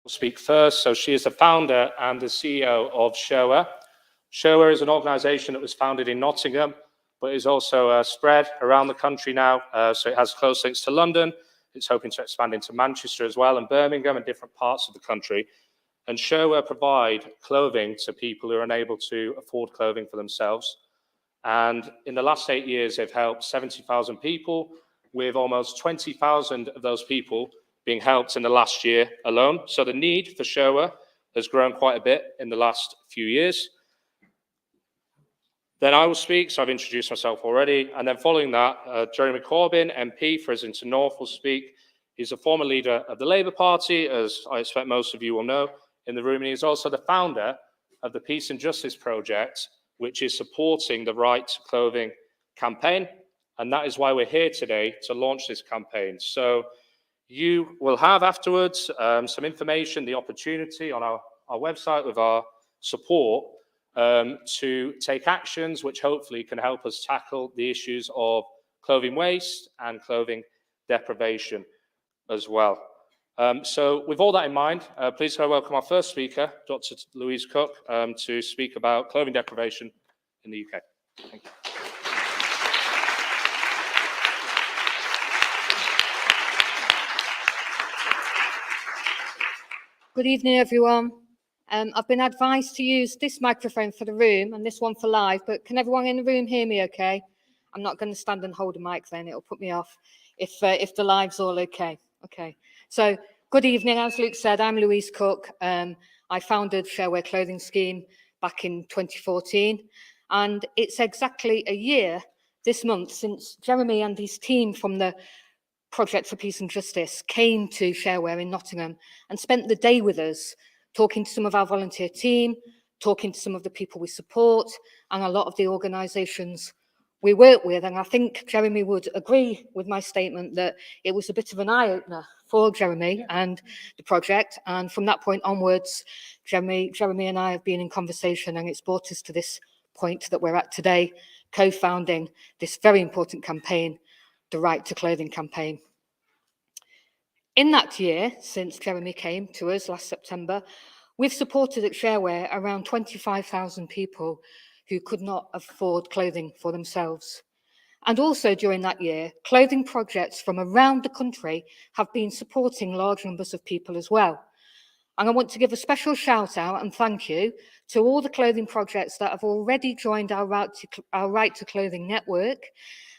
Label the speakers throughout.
Speaker 1: Speak first. So she is the founder and the CEO of Sharewear. Sharewear is an organisation that was founded in Nottingham, but is also spread around the country now. So it has close links to London. It's hoping to expand into Manchester as well, and Birmingham and different parts of the country. And Sharewear provide clothing to people who are unable to afford clothing for themselves. And in the last 8 years, they've helped 70,000 people, with almost 20,000 of those people being helped in the last year alone. So the need for Sharewear has grown quite a bit in the last few years. Then I will speak, so I've introduced myself already. And then following that, Jeremy Corbyn, MP for Islington North, will speak. He's a former leader of the Labour Party, as I expect most of you will know in the room. And he's also the founder of the Peace and Justice Project, which is supporting the Right to Clothing campaign. And that is why we're here today, to launch this campaign. So you will have afterwards some information, the opportunity on our website with our support to take actions which hopefully can help us tackle the issues of clothing waste and clothing deprivation as well. So with all that in mind, please go welcome our first speaker, Dr. Louise Cook, to speak about clothing deprivation in the UK. Thank you.
Speaker 2: Good evening, everyone. I've been advised to use this microphone for the room and this one for live, but can everyone in the room hear me okay? I'm not going to stand and hold a mic then, it'll put me off if the live's all okay. Okay, so good evening. As Luke said, I'm Louise Cook. I founded Sharewear Clothing Scheme back in 2014, and it's exactly a year this month since Jeremy and his team from the Project for Peace and Justice came to Sharewear in Nottingham and spent the day with us, talking to some of our volunteer team, talking to some of the people we support, and a lot of the organisations we work with. And I think Jeremy would agree with my statement that it was a bit of an eye-opener for Jeremy and the project. And from that point onwards, Jeremy and I have been in conversation, and it's brought us to this point that we're at today, co-founding this very important campaign, the Right to Clothing campaign. In that year, since Jeremy came to us last September, we've supported at Sharewear around 25,000 people who could not afford clothing for themselves. And also during that year, clothing projects from around the country have been supporting large numbers of people as well. And I want to give a special shout out and thank you to all the clothing projects that have already joined our Right to Clothing network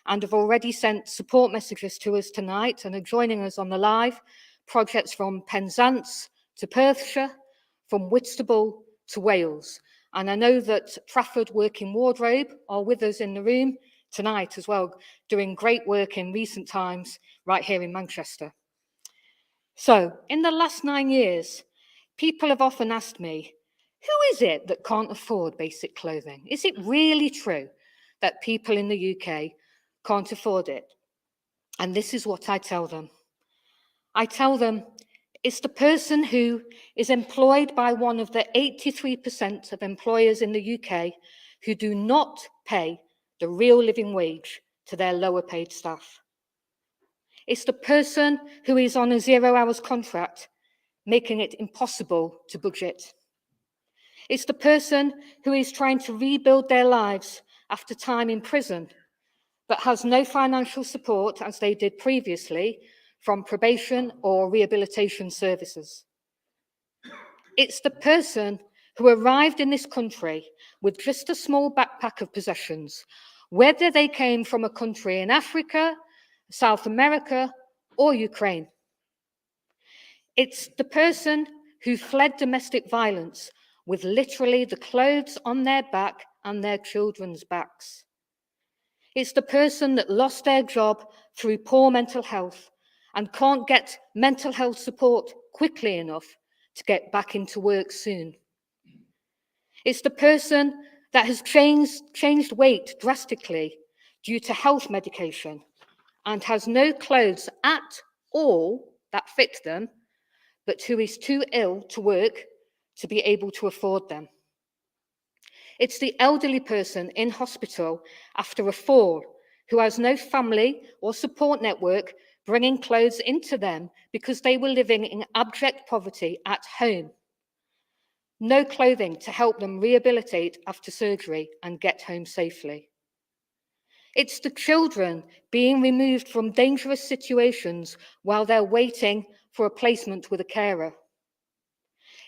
Speaker 2: and have already sent support messages to us tonight and are joining us on the live. Projects from Penzance to Perthshire, from Whitstable to Wales. And I know that Trafford Working Wardrobe are with us in the room tonight as well, doing great work in recent times right here in Manchester. So in the last 9 years, people have often asked me, who is it that can't afford basic clothing? Is it really true that people in the UK can't afford it? And this is what I tell them. I tell them it's the person who is employed by one of the 83% of employers in the UK who do not pay the real living wage to their lower paid staff. It's the person who is on a 0 hours contract, making it impossible to budget. It's the person who is trying to rebuild their lives after time in prison, but has no financial support as they did previously from probation or rehabilitation services. It's the person who arrived in this country with just a small backpack of possessions, whether they came from a country in Africa, South America, or Ukraine. It's the person who fled domestic violence with literally the clothes on their back and their children's backs. It's the person that lost their job through poor mental health and can't get mental health support quickly enough to get back into work soon. It's the person that has changed weight drastically due to health medication and has no clothes at all that fit them, but who is too ill to work to be able to afford them. It's the elderly person in hospital after a fall who has no family or support network bringing clothes into them because they were living in abject poverty at home. No clothing to help them rehabilitate after surgery and get home safely. It's the children being removed from dangerous situations while they're waiting for a placement with a carer.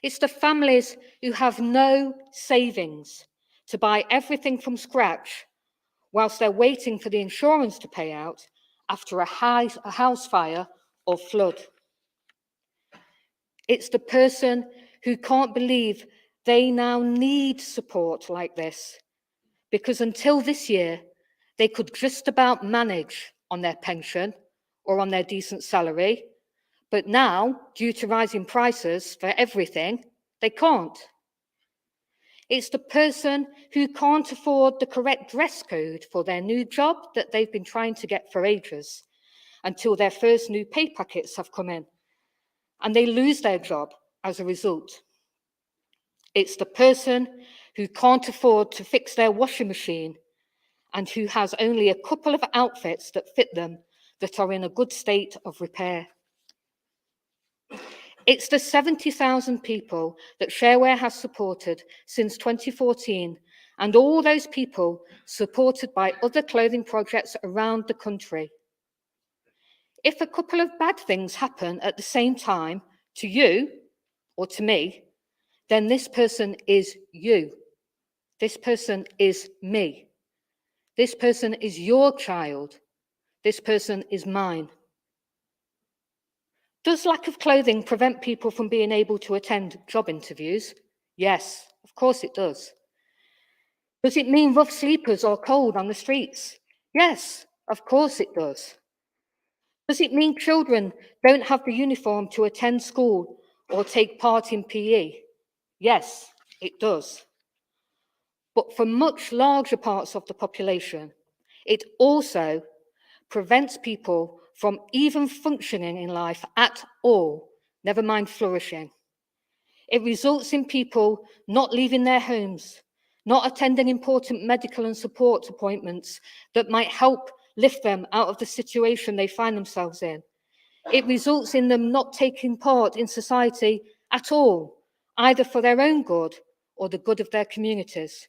Speaker 2: It's the families who have no savings to buy everything from scratch whilst they're waiting for the insurance to pay out after a house fire or flood. It's the person who can't believe they now need support like this, because until this year, they could just about manage on their pension or on their decent salary, but now, due to rising prices for everything, they can't. It's the person who can't afford the correct dress code for their new job that they've been trying to get for ages, until their first new pay packets have come in, and they lose their job as a result. It's the person who can't afford to fix their washing machine and who has only a couple of outfits that fit them that are in a good state of repair. It's the 70,000 people that Sharewear has supported since 2014, and all those people supported by other clothing projects around the country. If a couple of bad things happen at the same time to you or to me, then this person is you. This person is me. This person is your child. This person is mine. Does lack of clothing prevent people from being able to attend job interviews? Yes, of course it does. Does it mean rough sleepers or cold on the streets? Yes, of course it does. Does it mean children don't have the uniform to attend school or take part in PE? Yes, it does. But for much larger parts of the population, it also prevents people from even functioning in life at all, never mind flourishing. It results in people not leaving their homes, not attending important medical and support appointments that might help lift them out of the situation they find themselves in. It results in them not taking part in society at all, either for their own good or the good of their communities.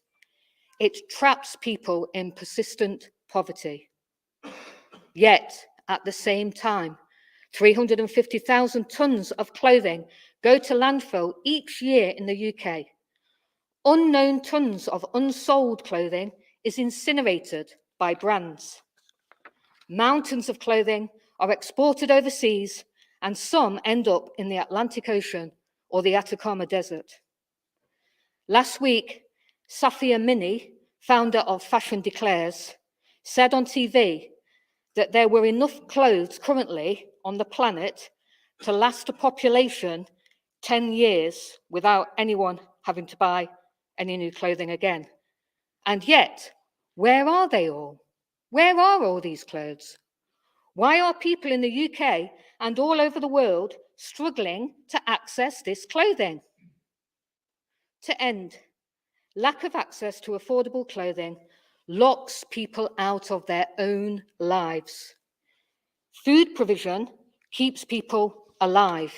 Speaker 2: It traps people in persistent poverty. Yet, at the same time, 350,000 tonnes of clothing go to landfill each year in the UK. Unknown tonnes of unsold clothing is incinerated by brands. Mountains of clothing are exported overseas, and some end up in the Atlantic Ocean or the Atacama Desert. Last week, Safia Mini, founder of Fashion Declares, said on TV that there were enough clothes currently on the planet to last a population 10 years without anyone having to buy any new clothing again. And yet, where are they all? Where are all these clothes? Why are people in the UK and all over the world struggling to access this clothing? To end, lack of access to affordable clothing locks people out of their own lives. Food provision keeps people alive.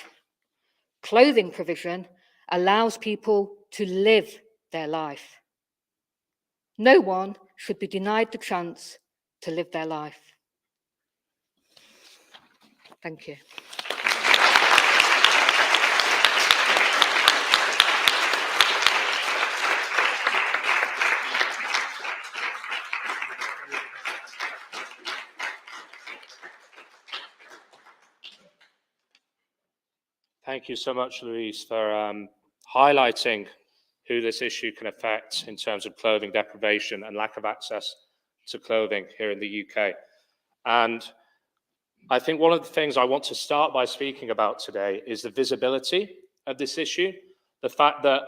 Speaker 2: Clothing provision allows people to live their life. No one should be denied the chance to live their life. Thank you.
Speaker 1: Thank you so much, Louise, for highlighting who this issue can affect in terms of clothing deprivation and lack of access to clothing here in the UK. And I think one of the things I want to start by speaking about today is the visibility of this issue. The fact that,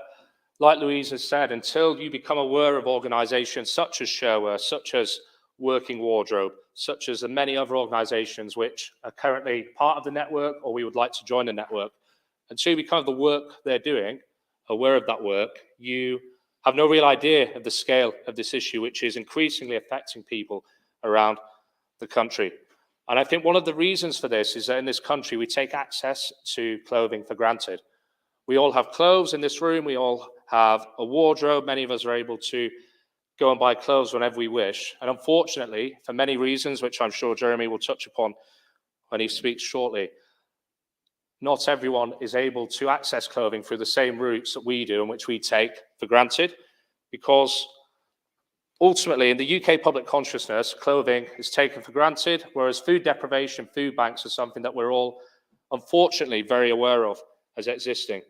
Speaker 1: like Louise has said, until you become aware of organisations such as Sharewear, such as Working Wardrobe, such as the many other organisations which are currently part of the network or we would like to join the network, until you become the work they're doing, aware of that work, you have no real idea of the scale of this issue, which is increasingly affecting people around the country. And I think one of the reasons for this is that in this country, we take access to clothing for granted. We all have clothes in this room. We all have a wardrobe. Many of us are able to go and buy clothes whenever we wish. And unfortunately, for many reasons, which I'm sure Jeremy will touch upon when he speaks shortly, not everyone is able to access clothing through the same routes that we do and which we take for granted, because ultimately in the UK public consciousness, clothing is taken for granted, whereas food deprivation, food banks are something that we're all unfortunately very aware of as existing.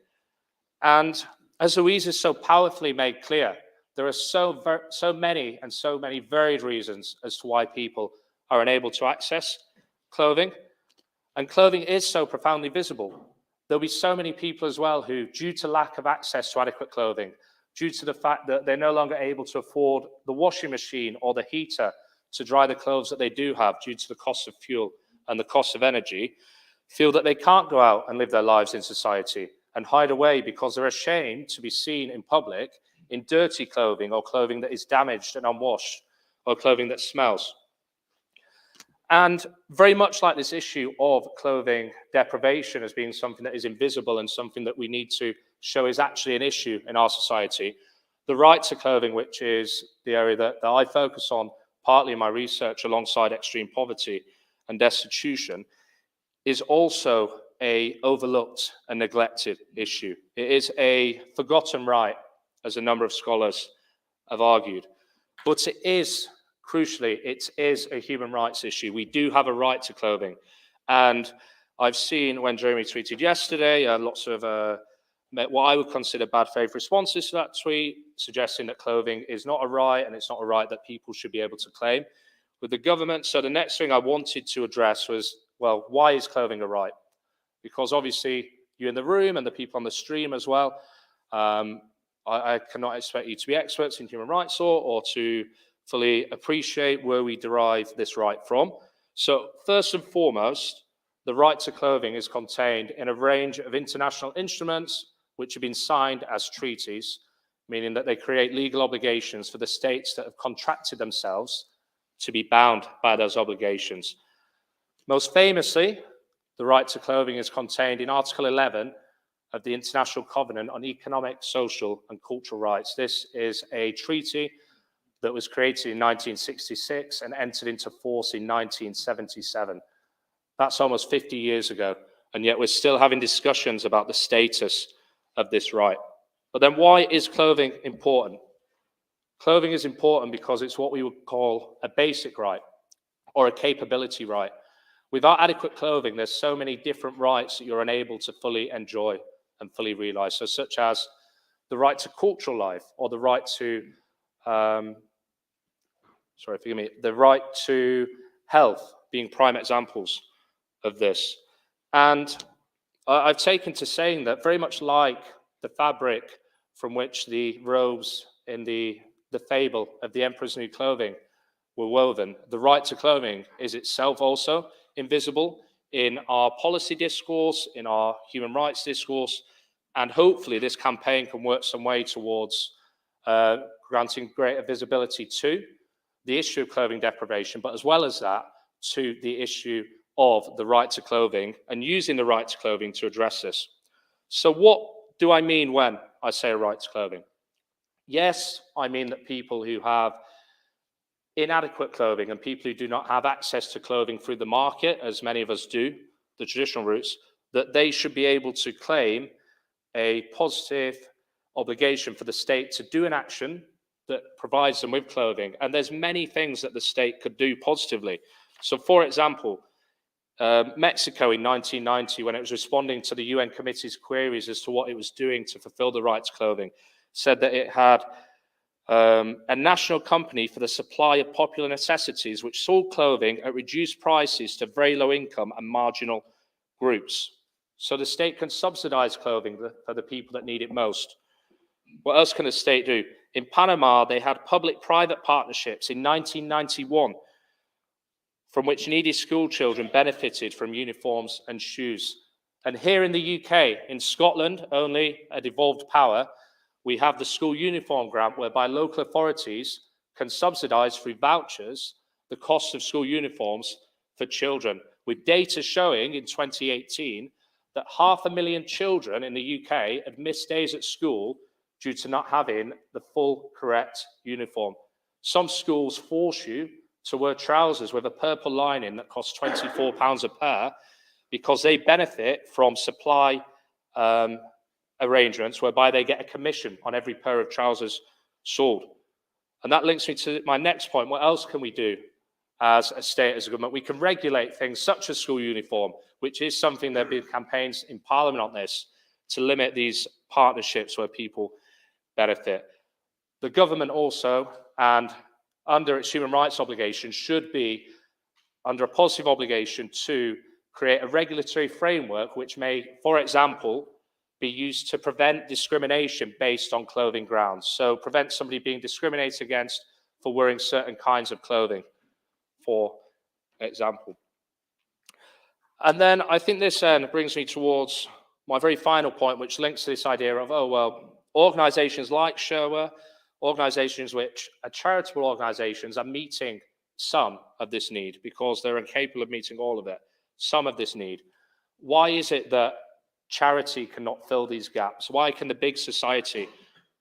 Speaker 1: And as Louise has so powerfully made clear, there are so many varied reasons as to why people are unable to access clothing. And clothing is so profoundly visible. There'll be so many people as well who, due to lack of access to adequate clothing, due to the fact that they're no longer able to afford the washing machine or the heater to dry the clothes that they do have due to the cost of fuel and the cost of energy, feel that they can't go out and live their lives in society and hide away because they're ashamed to be seen in public in dirty clothing or clothing that is damaged and unwashed or clothing that smells. And very much like this issue of clothing deprivation as being something that is invisible and something that we need to show is actually an issue in our society, the right to clothing, which is the area that I focus on partly in my research alongside extreme poverty and destitution, is also an overlooked and neglected issue. It is a forgotten right, as a number of scholars have argued, but it is, crucially, it is a human rights issue. We do have a right to clothing. And I've seen when Jeremy tweeted yesterday, lots of what I would consider bad faith responses to that tweet, suggesting that clothing is not a right and it's not a right that people should be able to claim with the government. So the next thing I wanted to address was, well, why is clothing a right? Because obviously you in the room and the people on the stream as well, I cannot expect you to be experts in human rights law or to fully appreciate where we derive this right from. So first and foremost, the right to clothing is contained in a range of international instruments which have been signed as treaties, meaning that they create legal obligations for the states that have contracted themselves to be bound by those obligations. Most famously, the right to clothing is contained in Article 11 of the International Covenant on Economic, Social and Cultural Rights. This is a treaty that was created in 1966 and entered into force in 1977. That's almost 50 years ago, and yet we're still having discussions about the status of this right. But then why is clothing important? Clothing is important because it's what we would call a basic right or a capability right. Without adequate clothing, there's so many different rights that you're unable to fully enjoy and fully realize. So such as the right to cultural life or the right to, the right to health being prime examples of this. And I've taken to saying that very much like the fabric from which the robes in the fable of the Emperor's New Clothing were woven, the right to clothing is itself also invisible in our policy discourse, in our human rights discourse, and hopefully this campaign can work some way towards granting greater visibility to the issue of clothing deprivation, but as well as that, to the issue of the right to clothing and using the right to clothing to address this. So what do I mean when I say a right to clothing? Yes, I mean that people who have inadequate clothing and people who do not have access to clothing through the market, as many of us do, the traditional routes, that they should be able to claim a positive obligation for the state to do an action that provides them with clothing. And there's many things that the state could do positively. So for example, Mexico in 1990, when it was responding to the UN committee's queries as to what it was doing to fulfill the right to clothing, said that it had a national company for the supply of popular necessities, which sold clothing at reduced prices to very low income and marginal groups. So the state can subsidize clothing for the people that need it most. What else can the state do? In Panama, they had public-private partnerships in 1991 from which needy school children benefited from uniforms and shoes. And here in the UK, in Scotland, only a devolved power, we have the school uniform grant whereby local authorities can subsidise through vouchers the cost of school uniforms for children, with data showing in 2018 that 500,000 children in the UK had missed days at school due to not having the full correct uniform. Some schools force you to wear trousers with a purple lining that costs £24 a pair because they benefit from supply arrangements whereby they get a commission on every pair of trousers sold. And that links me to my next point. What else can we do as a state, as a government? We can regulate things such as school uniform, which is something there have been campaigns in Parliament on this, to limit these partnerships where people benefit. The government also, and under its human rights obligations, should be under a positive obligation to create a regulatory framework which may, for example, be used to prevent discrimination based on clothing grounds. So prevent somebody being discriminated against for wearing certain kinds of clothing, for example. And then I think this brings me towards my very final point, which links to this idea of, oh, well, organizations like Sharewear, organizations which are charitable organizations, are meeting some of this need because they're incapable of meeting all of it, some of this need. Why is it that charity cannot fill these gaps? Why can the big society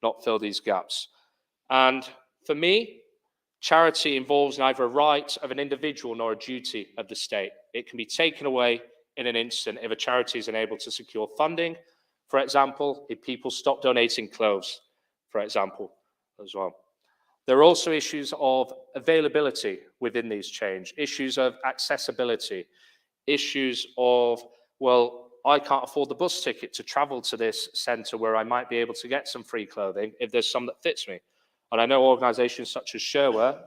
Speaker 1: not fill these gaps? And for me, charity involves neither a right of an individual nor a duty of the state. It can be taken away in an instant if a charity is unable to secure funding, for example, if people stop donating clothes, for example, as well. There are also issues of availability within these change, issues of accessibility, issues of, well, I can't afford the bus ticket to travel to this centre where I might be able to get some free clothing if there's some that fits me. And I know organisations such as Sharewear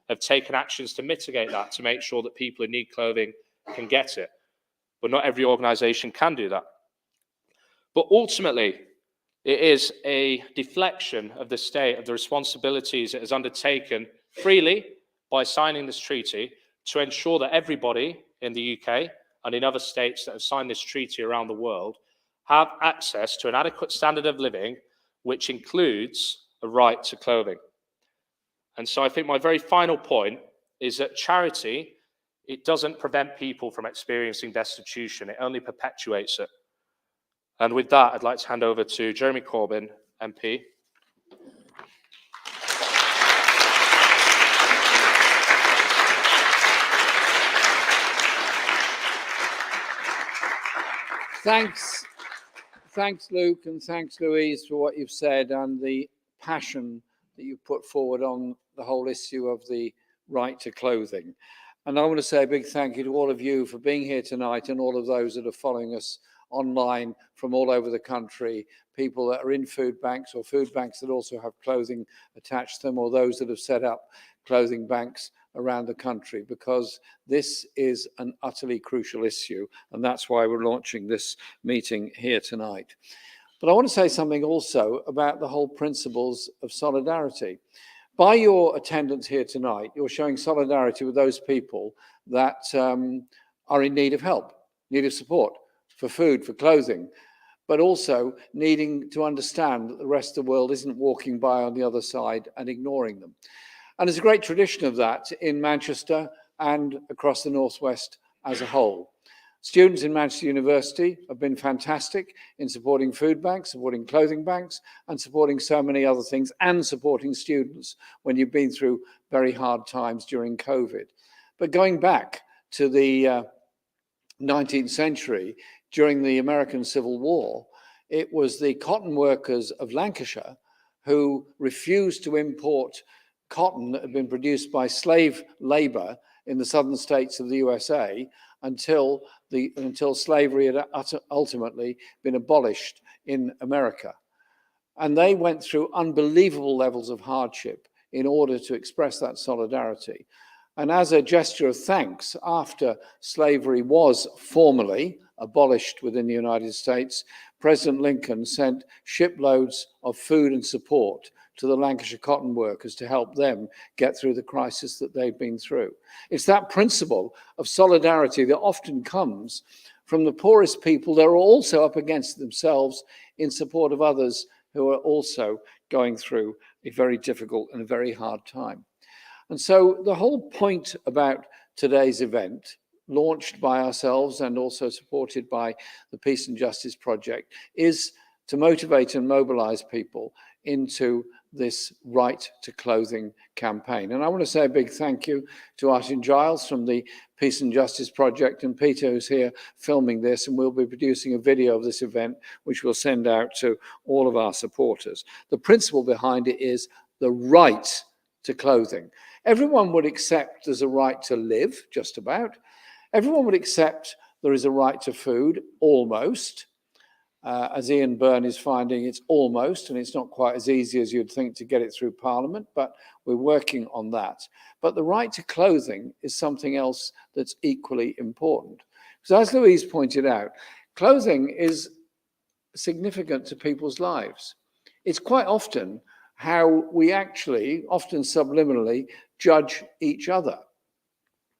Speaker 1: have taken actions to mitigate that, to make sure that people who need clothing can get it. But not every organisation can do that. But ultimately, it is a deflection of the state of the responsibilities it has undertaken freely by signing this treaty to ensure that everybody in the UK and in other states that have signed this treaty around the world have access to an adequate standard of living, which includes a right to clothing. And so I think my very final point is that charity, it doesn't prevent people from experiencing destitution, it only perpetuates it. And with that, I'd like to hand over to Jeremy Corbyn, MP.
Speaker 3: Thanks, Luke, and thanks, Louise, for what you've said and the passion that you put forward on the whole issue of the right to clothing. And I want to say a big thank you to all of you for being here tonight and all of those that are following us online from all over the country, people that are in food banks or food banks that also have clothing attached to them, or those that have set up clothing banks around the country, because this is an utterly crucial issue, and that's why we're launching this meeting here tonight. But I want to say something also about the whole principles of solidarity. By your attendance here tonight, you're showing solidarity with those people that are in need of help, need of support for food, for clothing, but also needing to understand that the rest of the world isn't walking by on the other side and ignoring them. And there's a great tradition of that in Manchester and across the Northwest as a whole. Students in Manchester University have been fantastic in supporting food banks, supporting clothing banks, and supporting so many other things, and supporting students when you've been through very hard times during COVID. But going back to the 19th century, during the American Civil War, it was the cotton workers of Lancashire who refused to import cotton that had been produced by slave labor in the southern states of the USA until slavery had ultimately been abolished in America. And they went through unbelievable levels of hardship in order to express that solidarity. And as a gesture of thanks, after slavery was formally abolished within the United States, President Lincoln sent shiploads of food and support to the Lancashire cotton workers to help them get through the crisis that they've been through. It's that principle of solidarity that often comes from the poorest people that are also up against themselves in support of others who are also going through a very difficult and a very hard time. And so the whole point about today's event, launched by ourselves and also supported by the Peace and Justice Project, is to motivate and mobilize people into this right to clothing campaign. And I want to say a big thank you to Artin Giles from the Peace and Justice Project, and Peter, who's here filming this, and we'll be producing a video of this event which we'll send out to all of our supporters. The principle behind it is the right to clothing. Everyone would accept there's a right to live, just about. Everyone would accept there is a right to food, almost. As Ian Byrne is finding, it's almost, and it's not quite as easy as you'd think to get it through Parliament, but we're working on that. But the right to clothing is something else that's equally important. Because as Louise pointed out, clothing is significant to people's lives. It's quite often how we actually, often subliminally, judge each other.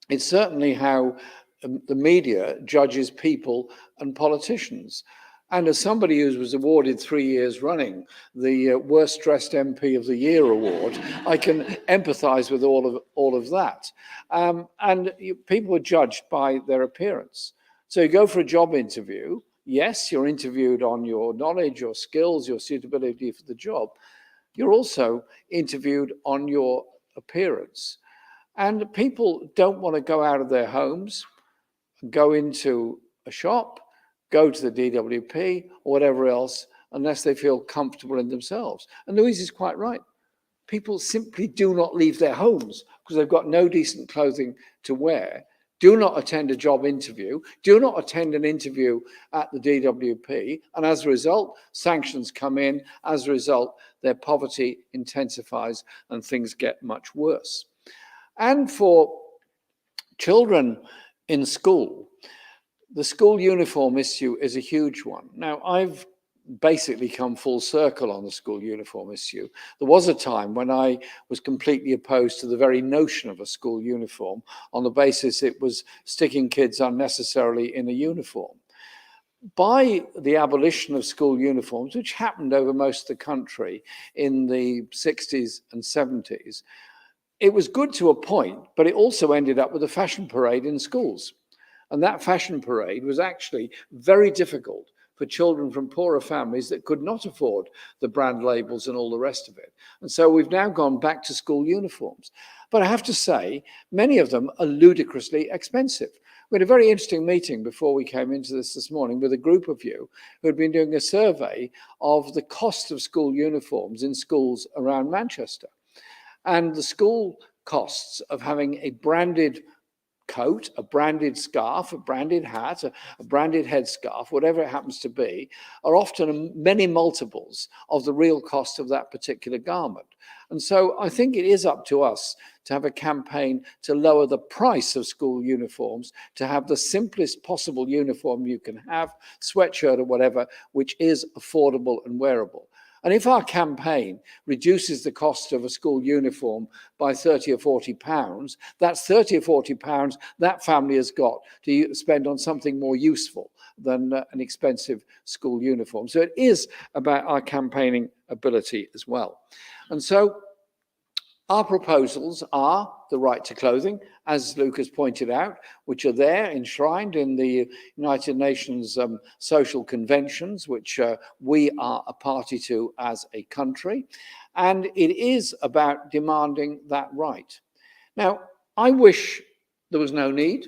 Speaker 3: It's certainly how the media judges people and politicians. And as somebody who was awarded 3 years running the Worst Dressed MP of the Year award, I can empathise with all of that. People are judged by their appearance. So you go for a job interview. Yes, you're interviewed on your knowledge, your skills, your suitability for the job. You're also interviewed on your appearance. And people don't want to go out of their homes, go into a shop, go to the DWP or whatever else, unless they feel comfortable in themselves. And Louise is quite right. People simply do not leave their homes because they've got no decent clothing to wear, do not attend a job interview, do not attend an interview at the DWP, and as a result, sanctions come in. As a result, their poverty intensifies and things get much worse. And for children in school, the school uniform issue is a huge one. Now, I've basically come full circle on the school uniform issue. There was a time when I was completely opposed to the very notion of a school uniform on the basis it was sticking kids unnecessarily in a uniform. By the abolition of school uniforms, which happened over most of the country in the 60s and 70s, it was good to a point, but it also ended up with a fashion parade in schools. And that fashion parade was actually very difficult for children from poorer families that could not afford the brand labels and all the rest of it. And so we've now gone back to school uniforms. But I have to say, many of them are ludicrously expensive. We had a very interesting meeting before we came into this morning with a group of you who had been doing a survey of the cost of school uniforms in schools around Manchester. And the school costs of having a branded coat, a branded scarf, a branded hat, a branded headscarf, whatever it happens to be, are often many multiples of the real cost of that particular garment. And so I think it is up to us to have a campaign to lower the price of school uniforms, to have the simplest possible uniform you can have, sweatshirt or whatever, which is affordable and wearable. And if our campaign reduces the cost of a school uniform by 30 or 40 pounds, that's 30 or 40 pounds that family has got to spend on something more useful than an expensive school uniform. So it is about our campaigning ability as well. And so our proposals are the right to clothing, as Luke has pointed out, which are there enshrined in the United Nations social conventions, which we are a party to as a country. And it is about demanding that right. Now, I wish there was no need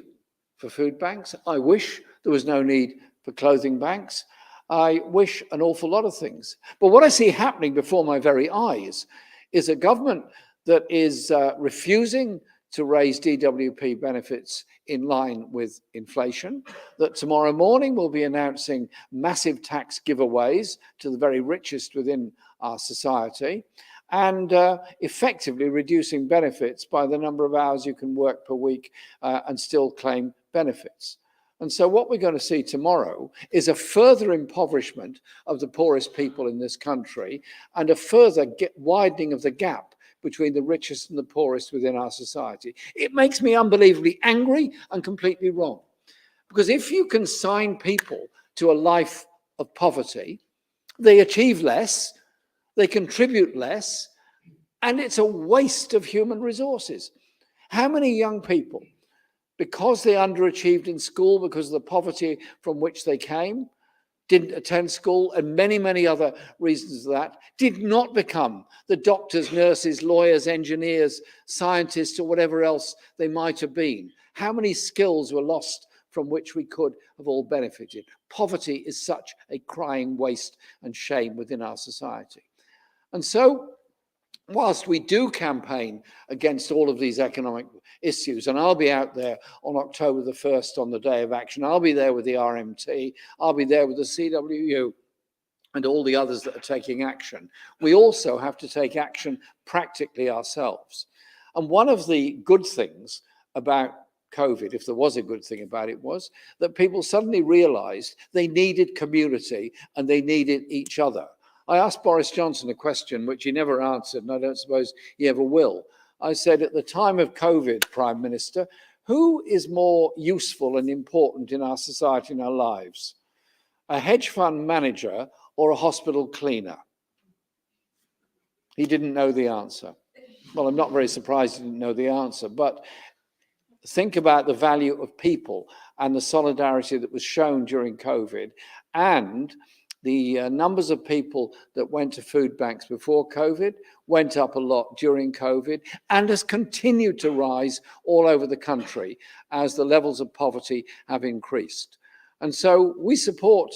Speaker 3: for food banks. I wish there was no need for clothing banks. I wish an awful lot of things. But what I see happening before my very eyes is a government that is refusing to raise DWP benefits in line with inflation, that tomorrow morning will be announcing massive tax giveaways to the very richest within our society, and effectively reducing benefits by the number of hours you can work per week and still claim benefits. And so what we're going to see tomorrow is a further impoverishment of the poorest people in this country and a further widening of the gap between the richest and the poorest within our society. It makes me unbelievably angry and completely wrong. Because if you consign people to a life of poverty, they achieve less, they contribute less, and it's a waste of human resources. How many young people, because they underachieved in school because of the poverty from which they came, didn't attend school, and many, many other reasons for that, did not become the doctors, nurses, lawyers, engineers, scientists, or whatever else they might have been? How many skills were lost from which we could have all benefited? Poverty is such a crying waste and shame within our society. And so, whilst we do campaign against all of these economic issues, and I'll be out there on October the 1st on the Day of Action, I'll be there with the RMT, I'll be there with the CWU, and all the others that are taking action, we also have to take action practically ourselves. And one of the good things about COVID, if there was a good thing about it, was that people suddenly realized they needed community and they needed each other. I asked Boris Johnson a question which he never answered, and I don't suppose he ever will. I said, at the time of COVID, Prime Minister, who is more useful and important in our society and our lives? A hedge fund manager or a hospital cleaner? He didn't know the answer. Well, I'm not very surprised he didn't know the answer, but think about the value of people and the solidarity that was shown during COVID, and the numbers of people that went to food banks before COVID went up a lot during COVID and has continued to rise all over the country as the levels of poverty have increased. And so we support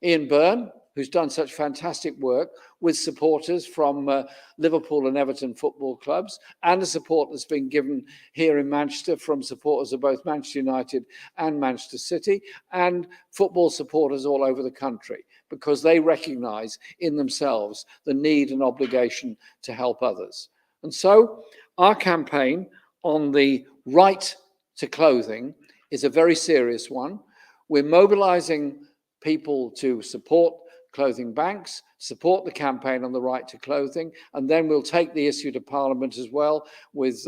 Speaker 3: Ian Byrne, who's done such fantastic work with supporters from Liverpool and Everton football clubs, and the support that's been given here in Manchester from supporters of both Manchester United and Manchester City, and football supporters all over the country, because they recognise in themselves the need and obligation to help others. And so our campaign on the right to clothing is a very serious one. We're mobilising people to support clothing banks, support the campaign on the right to clothing, and then we'll take the issue to Parliament as well with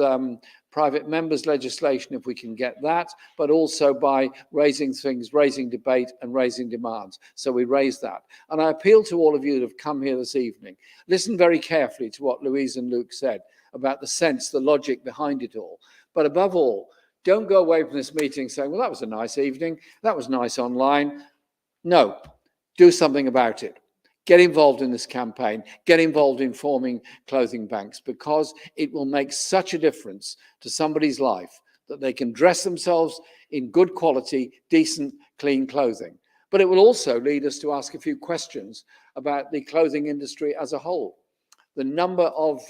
Speaker 3: private members' legislation if we can get that, but also by raising things, raising debate and raising demands. So we raise that. And I appeal to all of you that have come here this evening, listen very carefully to what Louise and Luke said about the sense, the logic behind it all. But above all, don't go away from this meeting saying, well, that was a nice evening, that was nice online. No, do something about it. Get involved in this campaign, get involved in forming clothing banks, because it will make such a difference to somebody's life that they can dress themselves in good quality, decent, clean clothing. But it will also lead us to ask a few questions about the clothing industry as a whole. The number of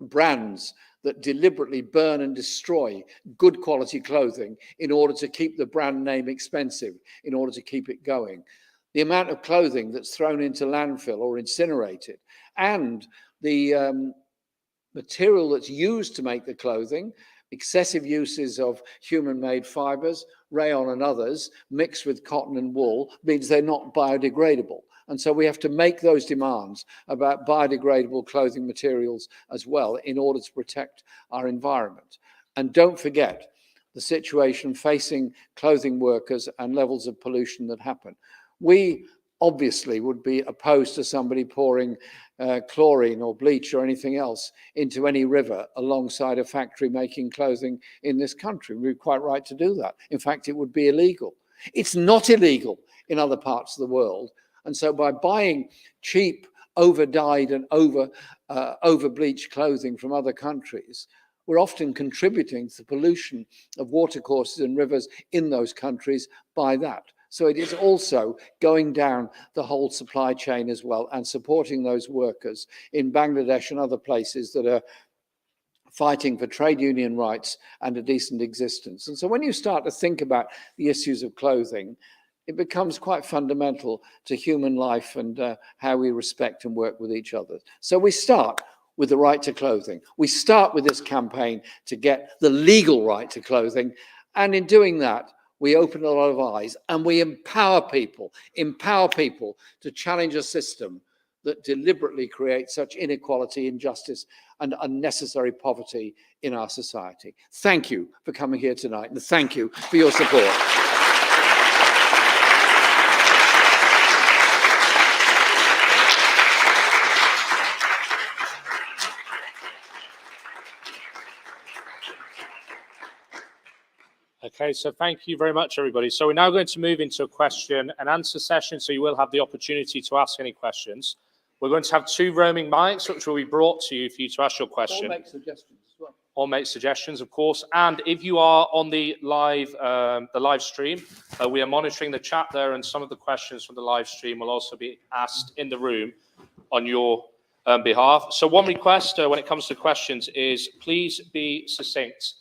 Speaker 3: brands that deliberately burn and destroy good quality clothing in order to keep the brand name expensive, in order to keep it going. The amount of clothing that's thrown into landfill or incinerated, and the material that's used to make the clothing, excessive uses of human-made fibers, rayon and others, mixed with cotton and wool, means they're not biodegradable. And so we have to make those demands about biodegradable clothing materials as well in order to protect our environment. And don't forget the situation facing clothing workers and levels of pollution that happen. We obviously would be opposed to somebody pouring chlorine or bleach or anything else into any river alongside a factory making clothing in this country. We're quite right to do that. In fact, it would be illegal. It's not illegal in other parts of the world. And so by buying cheap, over-dyed and over-bleached clothing from other countries, we're often contributing to the pollution of watercourses and rivers in those countries by that. So it is also going down the whole supply chain as well and supporting those workers in Bangladesh and other places that are fighting for trade union rights and a decent existence. And so when you start to think about the issues of clothing, it becomes quite fundamental to human life and how we respect and work with each other. So we start with the right to clothing. We start with this campaign to get the legal right to clothing. And in doing that, we open a lot of eyes and we empower people to challenge a system that deliberately creates such inequality, injustice, and unnecessary poverty in our society. Thank you for coming here tonight, and thank you for your support.
Speaker 1: Okay, so thank you very much, everybody. So we're now going to move into a question and answer session, so you will have the opportunity to ask any questions. We're going to have 2 roaming mics, which will be brought to you for you to ask your question.
Speaker 3: Or make suggestions as well.
Speaker 1: Or make suggestions, of course. And if you are on the live stream, we are monitoring the chat there, and some of the questions from the live stream will also be asked in the room on your behalf. So one request when it comes to questions is please be succinct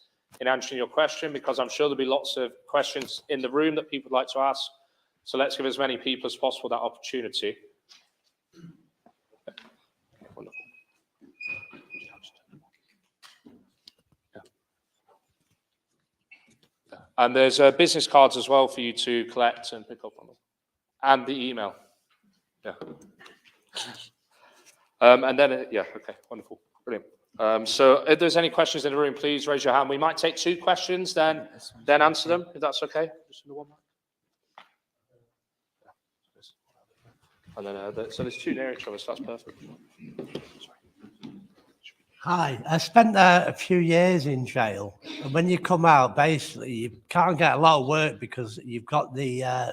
Speaker 1: in answering your question, because I'm sure there'll be lots of questions in the room that people would like to ask. So let's give as many people as possible that opportunity. Wonderful. And there's business cards as well for you to collect and pick up on them. And the email. Yeah. And then, yeah, okay, wonderful, brilliant. So if there's any questions in the room, please raise your hand. We might take 2 questions, then answer them, if that's okay. Just in the one mic. And then, so there's 2 near each other, so that's perfect.
Speaker 4: Hi, I spent a few years in jail, and when you come out, basically, you can't get a lot of work because you've got the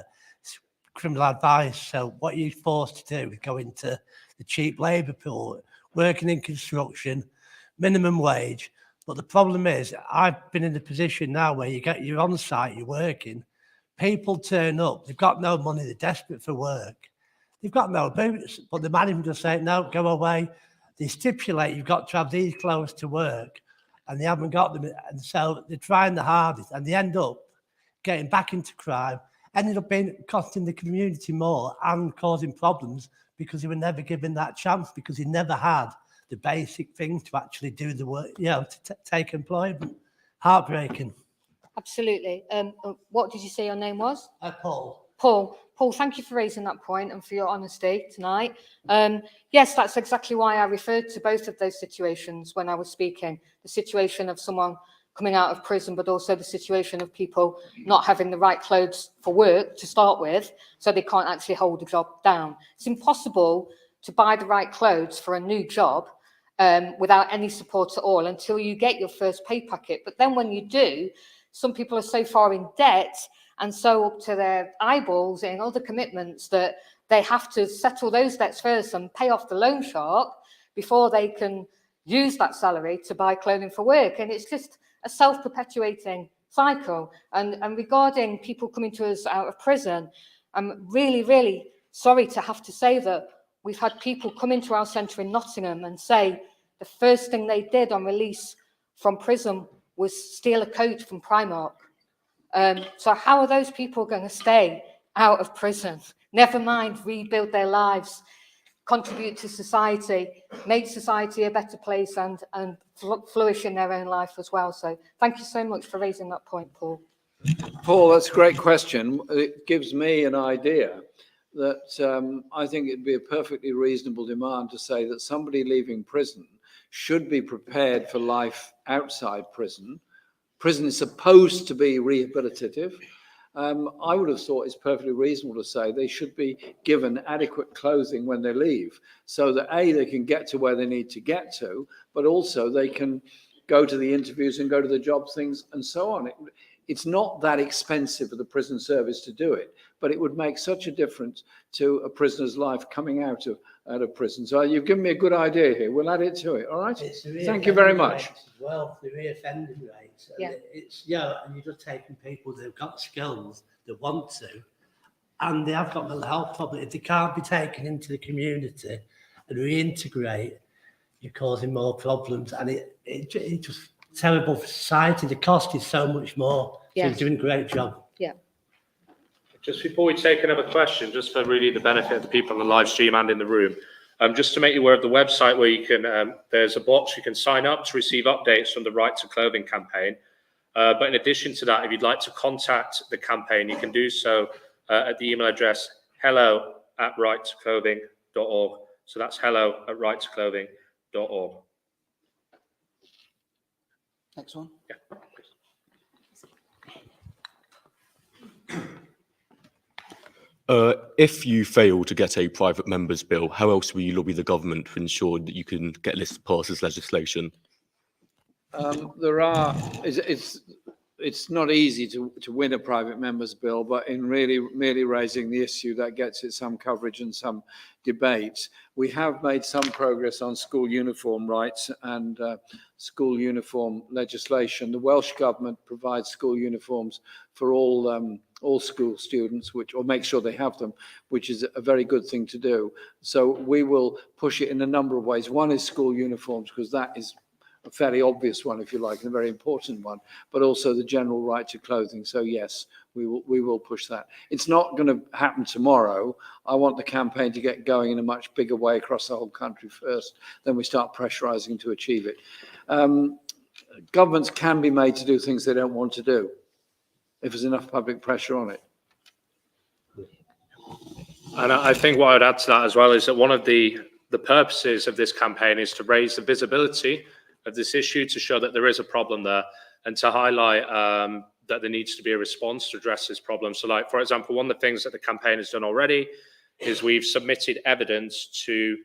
Speaker 4: criminal advice. So what you're forced to do is go into the cheap labour pool, working in construction, minimum wage. But the problem is, I've been in the position now where you're on site, you're working, people turn up, they've got no money, they're desperate for work. They've got no boots, but the management just say, no, go away. They stipulate you've got to have these clothes to work, and they haven't got them. And so they're trying the hardest, and they end up getting back into crime, ended up costing the community more and causing problems because they were never given that chance, because they never had the basic things to actually do the work, to take employment. Heartbreaking.
Speaker 2: Absolutely. What did you say your name was?
Speaker 4: Paul.
Speaker 2: Paul, thank you for raising that point and for your honesty tonight. Yes, that's exactly why I referred to both of those situations when I was speaking. The situation of someone coming out of prison, but also the situation of people not having the right clothes for work to start with, so they can't actually hold the job down. It's impossible to buy the right clothes for a new job without any support at all until you get your first pay packet. But then when you do, some people are so far in debt and so up to their eyeballs in other commitments that they have to settle those debts first and pay off the loan shark before they can use that salary to buy clothing for work. And it's just a self-perpetuating cycle. And regarding people coming to us out of prison, I'm really, really sorry to have to say that we've had people come into our centre in Nottingham and say the first thing they did on release from prison was steal a coat from Primark. So how are those people going to stay out of prison? Never mind rebuild their lives, contribute to society, make society a better place and flourish in their own life as well. So thank you so much for raising that point, Paul.
Speaker 3: Paul, that's a great question. It gives me an idea that I think it'd be a perfectly reasonable demand to say that somebody leaving prison should be prepared for life outside prison. Prison is supposed to be rehabilitative. I would have thought it's perfectly reasonable to say they should be given adequate clothing when they leave, so that A, they can get to where they need to get to, but also they can go to the interviews and go to the job things and so on. It's not that expensive for the prison service to do it, but it would make such a difference to a prisoner's life coming out of prison. So you've given me a good idea here. We'll add it to it. All right. Thank you very much.
Speaker 4: As well, the reoffending rates.
Speaker 2: Yeah.
Speaker 4: It's and you're just taking people that've got skills that want to, and they have got mental health problems. If they can't be taken into the community and reintegrate, you're causing more problems, and it's just terrible for society. The cost is so much more.
Speaker 2: Yes.
Speaker 4: So you're doing a great job.
Speaker 2: Yeah.
Speaker 1: Just before we take another question, just for really the benefit of the people on the live stream and in the room, just to make you aware of the website where you can, there's a box you can sign up to receive updates from the Right to Clothing campaign. But in addition to that, if you'd like to contact the campaign, you can do so at the email address hello@righttoclothing.org. So that's hello@righttoclothing.org.
Speaker 5: Next one.
Speaker 1: Yeah.
Speaker 6: If you fail to get a private member's bill, how else will you lobby the government to ensure that you can get this passed as legislation?
Speaker 3: It's not easy to win a private member's bill, but in merely raising the issue, that gets it some coverage and some debate. We have made some progress on school uniform rights and school uniform legislation. The Welsh Government provides school uniforms for all school students, or make sure they have them, which is a very good thing to do. So we will push it in a number of ways. One is school uniforms, because that is a fairly obvious one, if you like, and a very important one, but also the general right to clothing. So yes, we will push that. It's not going to happen tomorrow. I want the campaign to get going in a much bigger way across the whole country first, then we start pressurising to achieve it. Governments can be made to do things they don't want to do if there's enough public pressure on it.
Speaker 1: And I think what I'd add to that as well is that one of the purposes of this campaign is to raise the visibility of this issue, to show that there is a problem there, and to highlight that there needs to be a response to address this problem. So, like, for example, one of the things that the campaign has done already is we've submitted evidence to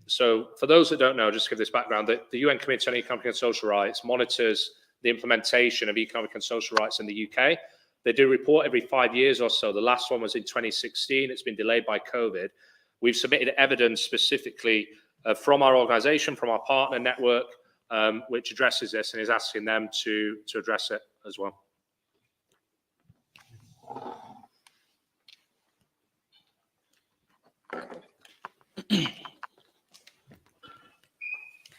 Speaker 1: so for those that don't know, just to give this background, the UN Committee on Economic and Social Rights monitors the implementation of economic and social rights in the UK. They do a report every 5 years or so. The last one was in 2016. It's been delayed by COVID. We've submitted evidence specifically from our organisation, from our partner network, which addresses this and is asking them to address it as well.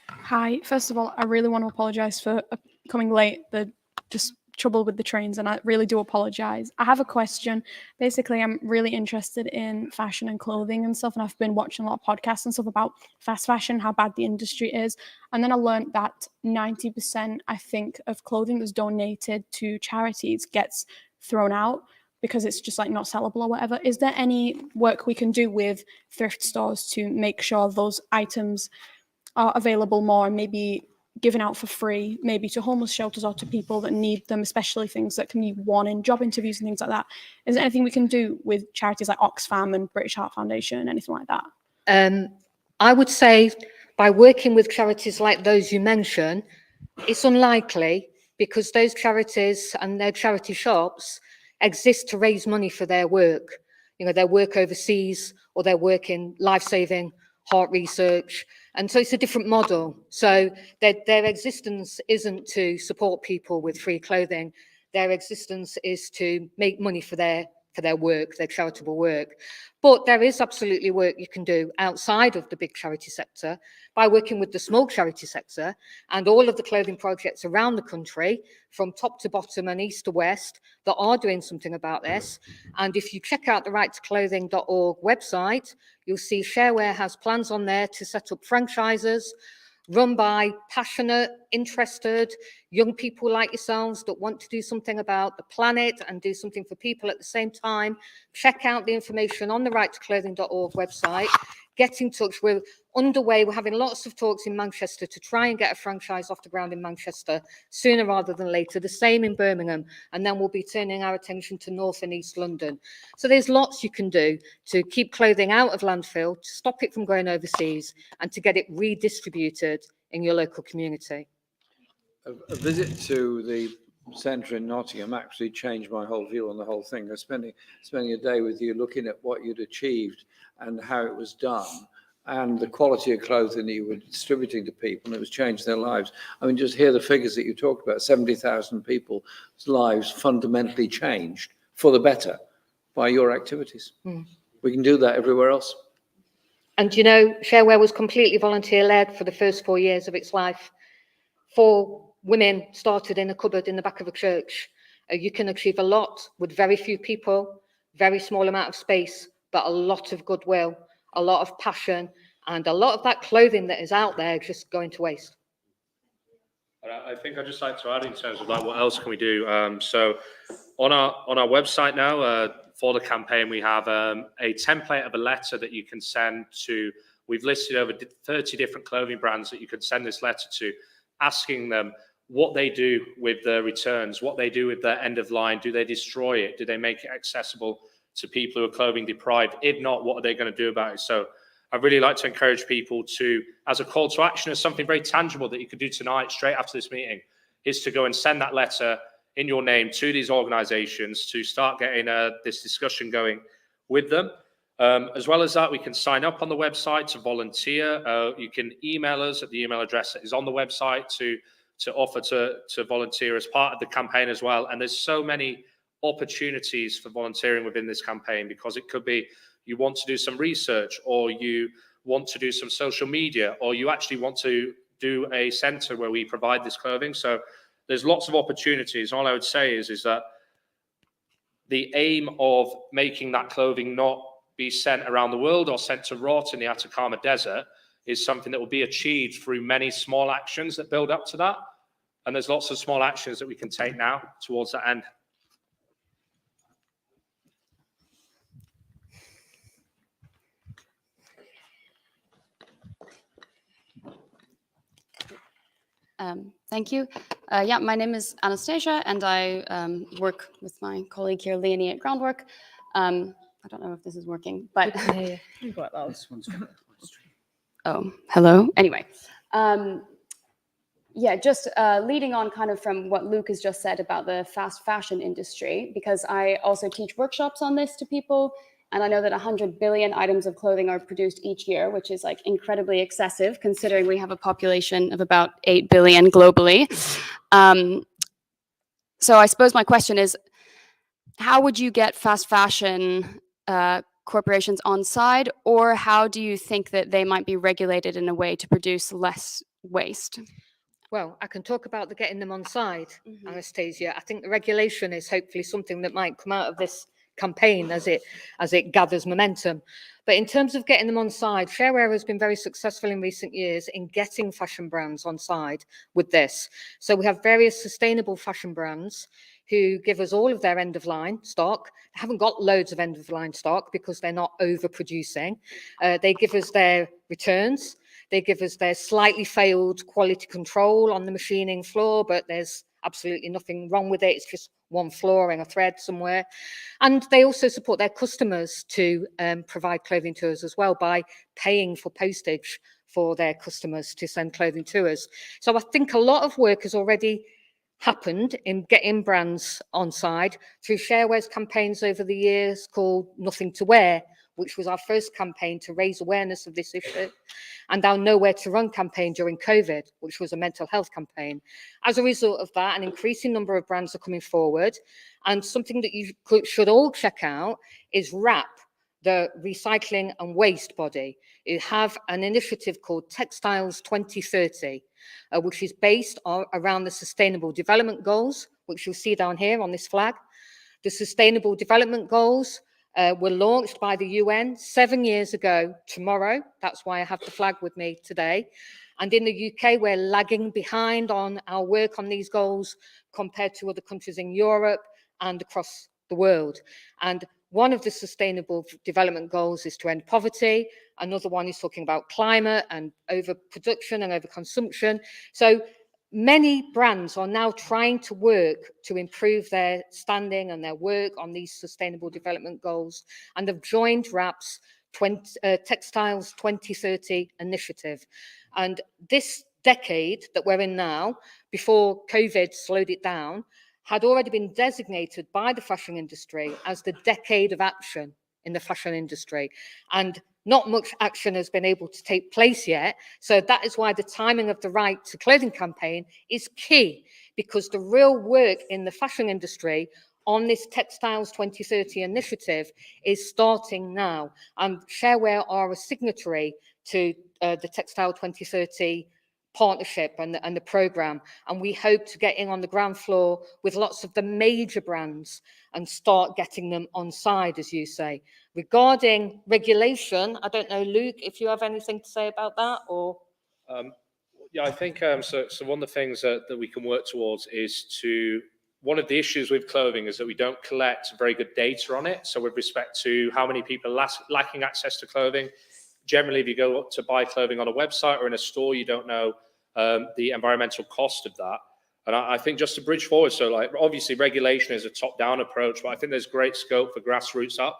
Speaker 5: Hi, first of all, I really want to apologise for coming late. The just trouble with the trains, and I really do apologise. I have a question. Basically, I'm really interested in fashion and clothing and stuff, and I've been watching a lot of podcasts and stuff about fast fashion, how bad the industry is. And then I learned that 90%, I think, of clothing that's donated to charities gets thrown out because it's just like not sellable or whatever. Is there any work we can do with thrift stores to make sure those items are available more and maybe given out for free, maybe to homeless shelters or to people that need them, especially things that can be worn in job interviews and things like that? Is there anything we can do with charities like Oxfam and British Heart Foundation, anything like that?
Speaker 2: I would say by working with charities like those you mention, it's unlikely, because those charities and their charity shops exist to raise money for their work, their work overseas or their work in life-saving heart research. And so it's a different model. So their existence isn't to support people with free clothing. Their existence is to make money for their work, their charitable work. But there is absolutely work you can do outside of the big charity sector by working with the small charity sector and all of the clothing projects around the country, from top to bottom and east to west, that are doing something about this. And if you check out the righttoclothing.org website, you'll see Sharewear has plans on there to set up franchises run by passionate, interested young people like yourselves that want to do something about the planet and do something for people at the same time. Check out the information on the righttoclothing.org website. Get in touch. We're underway. We're having lots of talks in Manchester to try and get a franchise off the ground in Manchester sooner rather than later. The same in Birmingham. And then we'll be turning our attention to North and East London. So there's lots you can do to keep clothing out of landfill, to stop it from going overseas, and to get it redistributed in your local community.
Speaker 3: A visit to the centre in Nottingham actually changed my whole view on the whole thing. I was spending a day with you looking at what you'd achieved and how it was done and the quality of clothing that you were distributing to people, and it was changing their lives. I mean, just hear the figures that you talked about, 70,000 people's lives fundamentally changed for the better by your activities. We can do that everywhere else.
Speaker 2: And Sharewear was completely volunteer-led for the first 4 years of its life. 4 women started in a cupboard in the back of a church. You can achieve a lot with very few people, very small amount of space, but a lot of goodwill, a lot of passion, and a lot of that clothing that is out there just going to waste.
Speaker 1: I think I'd just like to add in terms of what else can we do. So on our website now, for the campaign, we have a template of a letter that you can send to. We've listed over 30 different clothing brands that you could send this letter to, asking them what they do with the returns, what they do with the end of line. Do they destroy it? Do they make it accessible to people who are clothing deprived? If not, what are they going to do about it? So I'd really like to encourage people to, as a call to action, as something very tangible that you could do tonight, straight after this meeting, is to go and send that letter in your name to these organisations to start getting this discussion going with them. As well as that, we can sign up on the website to volunteer. You can email us at the email address that is on the website to offer to volunteer as part of the campaign as well. And there's so many opportunities for volunteering within this campaign, because it could be you want to do some research, or you want to do some social media, or you actually want to do a centre where we provide this clothing. So there's lots of opportunities. All I would say is that the aim of making that clothing not be sent around the world or sent to rot in the Atacama Desert is something that will be achieved through many small actions that build up to that. And there's lots of small actions that we can take now towards that end.
Speaker 7: Thank you. Yeah, my name is Anastasia, and I work with my colleague here, Leonie, at Groundwork. I don't know if this is working, but
Speaker 3: This one's
Speaker 7: oh, hello. Anyway, yeah, just leading on kind of from what Luke has just said about the fast fashion industry, because I also teach workshops on this to people. And I know that 100 billion items of clothing are produced each year, which is like incredibly excessive considering we have a population of about 8 billion globally. So I suppose my question is, how would you get fast fashion corporations on side, or how do you think that they might be regulated in a way to produce less waste?
Speaker 2: Well, I can talk about the getting them on side, Anastasia. I think the regulation is hopefully something that might come out of this campaign as it gathers momentum. But in terms of getting them on side, Sharewear has been very successful in recent years in getting fashion brands on side with this. So we have various sustainable fashion brands who give us all of their end-of-line stock. They haven't got loads of end-of-line stock because they're not overproducing. They give us their returns. They give us their slightly failed quality control on the machining floor, but there's absolutely nothing wrong with it. It's just one flaw in a thread somewhere. And they also support their customers to provide clothing to us as well by paying for postage for their customers to send clothing to us. So I think a lot of work has already happened in getting brands on side through Sharewear's campaigns over the years called Nothing to Wear, which was our first campaign to raise awareness of this issue, and our Nowhere to Run campaign during COVID, which was a mental health campaign. As a result of that, an increasing number of brands are coming forward, and something that you should all check out is WRAP, the Recycling and Waste body. It have an initiative called Textiles 2030, which is based around the Sustainable Development Goals, which you'll see down here on this flag. The Sustainable Development Goals were launched by the UN 7 years ago tomorrow. That's why I have the flag with me today. And in the UK, we're lagging behind on our work on these goals compared to other countries in Europe and across the world. And one of the Sustainable Development Goals is to end poverty. Another one is talking about climate and overproduction and overconsumption. So many brands are now trying to work to improve their standing and their work on these Sustainable Development Goals, and have joined WRAP's Textiles 2030 initiative. And this decade that we're in now, before COVID slowed it down, had already been designated by the fashion industry as the decade of action in the fashion industry. And not much action has been able to take place yet. So that is why the timing of the Right to Clothing campaign is key, because the real work in the fashion industry on this Textiles 2030 initiative is starting now. And Sharewear are a signatory to the Textile 2030 partnership and the programme, and we hope to get in on the ground floor with lots of the major brands and start getting them on side, as you say. Regarding regulation, I don't know, Luke, if you have anything to say about that, or
Speaker 1: yeah, I think so one of the things that we can work towards is one of the issues with clothing is that we don't collect very good data on it. So with respect to how many people are lacking access to clothing, generally, if you go up to buy clothing on a website or in a store, you don't know the environmental cost of that. And I think just to bridge forward, so like obviously regulation is a top-down approach, but I think there's great scope for grassroots up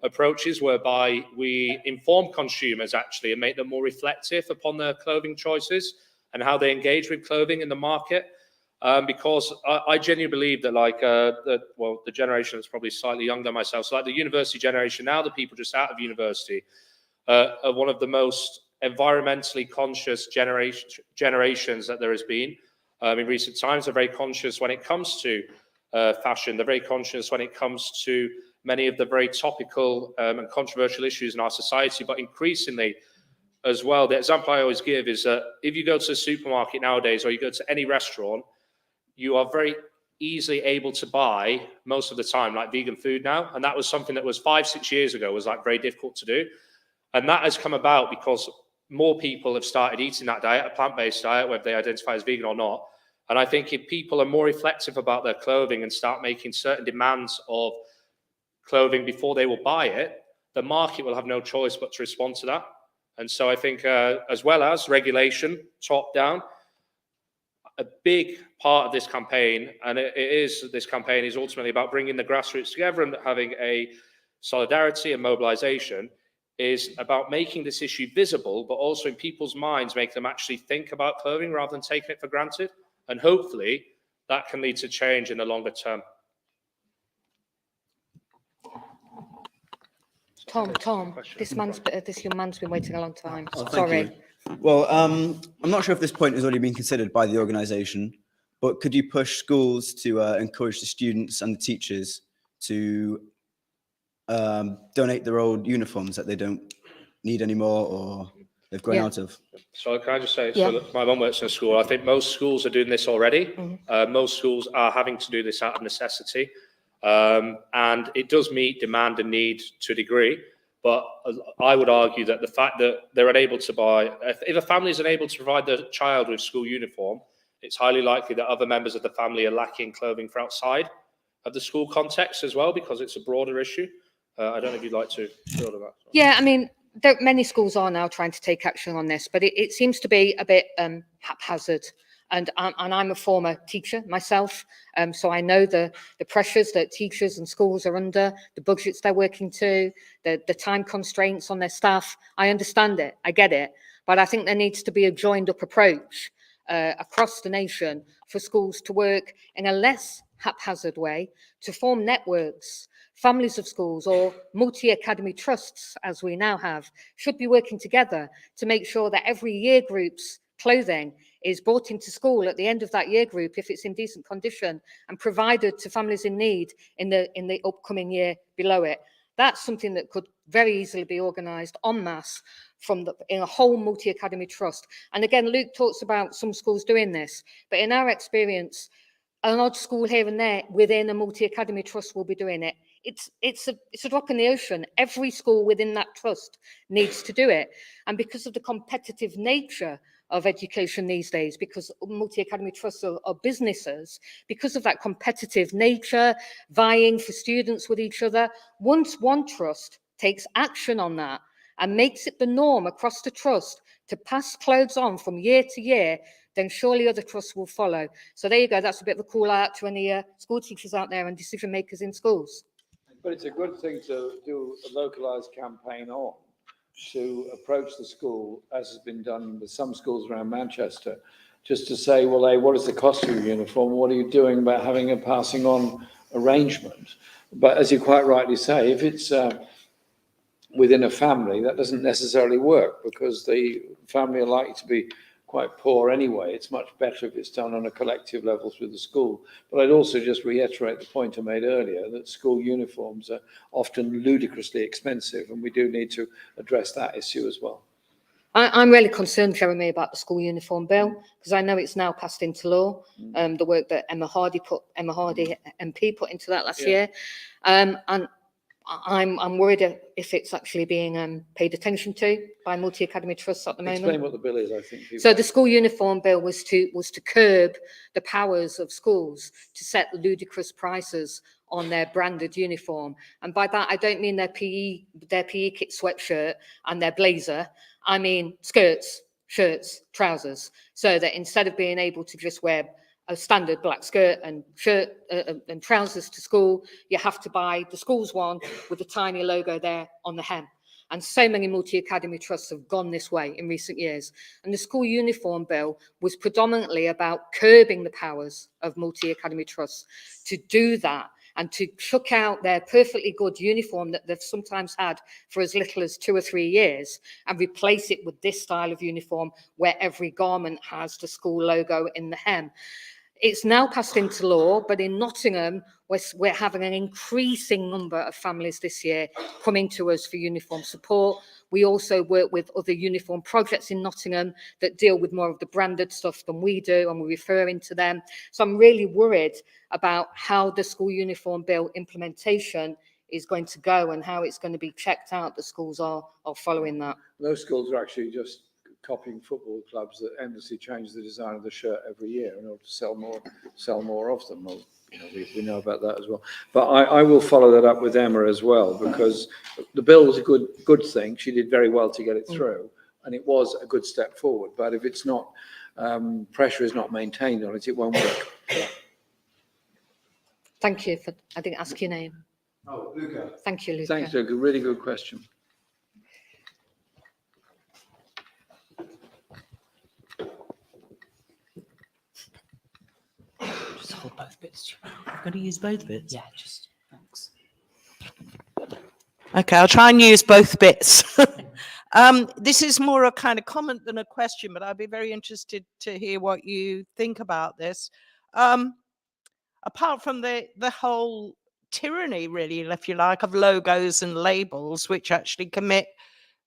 Speaker 1: approaches whereby we inform consumers actually and make them more reflective upon their clothing choices and how they engage with clothing in the market. Because I genuinely believe that the generation that's probably slightly younger than myself, so like the university generation now, the people just out of university, are one of the most environmentally conscious generations that there has been in recent times. They're very conscious when it comes to fashion. They're very conscious when it comes to many of the very topical and controversial issues in our society. But increasingly, as well, the example I always give is that if you go to a supermarket nowadays or you go to any restaurant, you are very easily able to buy most of the time like vegan food now. And that was something that was 5-6 years ago was like very difficult to do. And that has come about because more people have started eating that diet, a plant-based diet, whether they identify as vegan or not. And I think if people are more reflective about their clothing and start making certain demands of clothing before they will buy it, the market will have no choice but to respond to that. And so I think as well as regulation, top down, a big part of this campaign, and this campaign is ultimately about bringing the grassroots together and having a solidarity and mobilization, is about making this issue visible, but also in people's minds, make them actually think about clothing rather than taking it for granted. And hopefully that can lead to change in the longer term.
Speaker 2: Tom, this young man's been waiting a long time.
Speaker 8: Oh, thank
Speaker 2: Sorry.
Speaker 8: you. Well, I'm not sure if this point has already been considered by the organisation, but could you push schools to encourage the students and the teachers to donate their old uniforms that they don't need anymore or they've grown out of?
Speaker 1: So can I just say, so that my mum works in a school. I think most schools are doing this already. Most schools are having to do this out of necessity. And it does meet demand and need to a degree. But I would argue that the fact that they're unable to buy, if a family is unable to provide their child with school uniform, it's highly likely that other members of the family are lacking clothing for outside of the school context as well, because it's a broader issue. I don't know if you'd like to build on that.
Speaker 2: Yeah, I mean, many schools are now trying to take action on this, but it seems to be a bit haphazard. And I'm a former teacher myself, so I know the pressures that teachers and schools are under, the budgets they're working to, the time constraints on their staff. I understand it, I get it, but I think there needs to be a joined-up approach across the nation for schools to work in a less haphazard way, to form networks. Families of schools or multi-academy trusts, as we now have, should be working together to make sure that every year group's clothing is brought into school at the end of that year group if it's in decent condition and provided to families in need in the upcoming year below it. That's something that could very easily be organised en masse in a whole multi-academy trust. And again, Luke talks about some schools doing this, but in our experience, an odd school here and there within a multi-academy trust will be doing it. It's a drop in the ocean. Every school within that trust needs to do it. And because of the competitive nature of education these days, because multi-academy trusts are businesses, because of that competitive nature, vying for students with each other, once one trust takes action on that and makes it the norm across the trust to pass clothes on from year to year, then surely other trusts will follow. So there you go. That's a bit of a call out to any school teachers out there and decision makers in schools.
Speaker 3: But it's a good thing to do a localised campaign on, to approach the school, as has been done with some schools around Manchester, just to say, well, hey, what is the cost of your uniform? What are you doing about having a passing on arrangement? But as you quite rightly say, if it's within a family, that doesn't necessarily work because the family are likely to be quite poor anyway. It's much better if it's done on a collective level through the school. But I'd also just reiterate the point I made earlier that school uniforms are often ludicrously expensive, and we do need to address that issue as well.
Speaker 2: I'm really concerned, Jeremy, about the school uniform bill, because I know it's now passed into law, the work that Emma Hardy MP put into that last year. And I'm worried if it's actually being paid attention to by multi-academy trusts at the moment.
Speaker 3: Explain what the bill is, I think.
Speaker 2: So the school uniform bill was to curb the powers of schools to set ludicrous prices on their branded uniform. And by that, I don't mean their PE kit sweatshirt and their blazer. I mean skirts, shirts, trousers. So that instead of being able to just wear a standard black skirt and shirt and trousers to school, you have to buy the school's one with a tiny logo there on the hem. And so many multi-academy trusts have gone this way in recent years. And the school uniform bill was predominantly about curbing the powers of multi-academy trusts to do that and to chuck out their perfectly good uniform that they've sometimes had for as little as 2 or 3 years and replace it with this style of uniform where every garment has the school logo in the hem. It's now passed into law, but in Nottingham, we're having an increasing number of families this year coming to us for uniform support. We also work with other uniform projects in Nottingham that deal with more of the branded stuff than we do, and we're referring to them. So I'm really worried about how the school uniform bill implementation is going to go and how it's going to be checked out that schools are following that.
Speaker 3: Those schools are actually just copying football clubs that endlessly change the design of the shirt every year in order to sell more of them. Well, you know, we know about that as well. But I will follow that up with Emma as well, because the bill was a good thing. She did very well to get it through, and it was a good step forward. But if it's not, pressure is not maintained on it, it won't work.
Speaker 2: Thank you for, I didn't ask your name.
Speaker 8: Oh, Luca.
Speaker 2: Thank you, Luca.
Speaker 3: Thanks, Luca. Really good question.
Speaker 9: Just hold both bits. I've got to use both bits. Yeah, just thanks. Okay, I'll try and use both bits. This is more a kind of comment than a question, but I'd be very interested to hear what you think about this. Apart from the whole tyranny, really, if you like, of logos and labels, which actually commit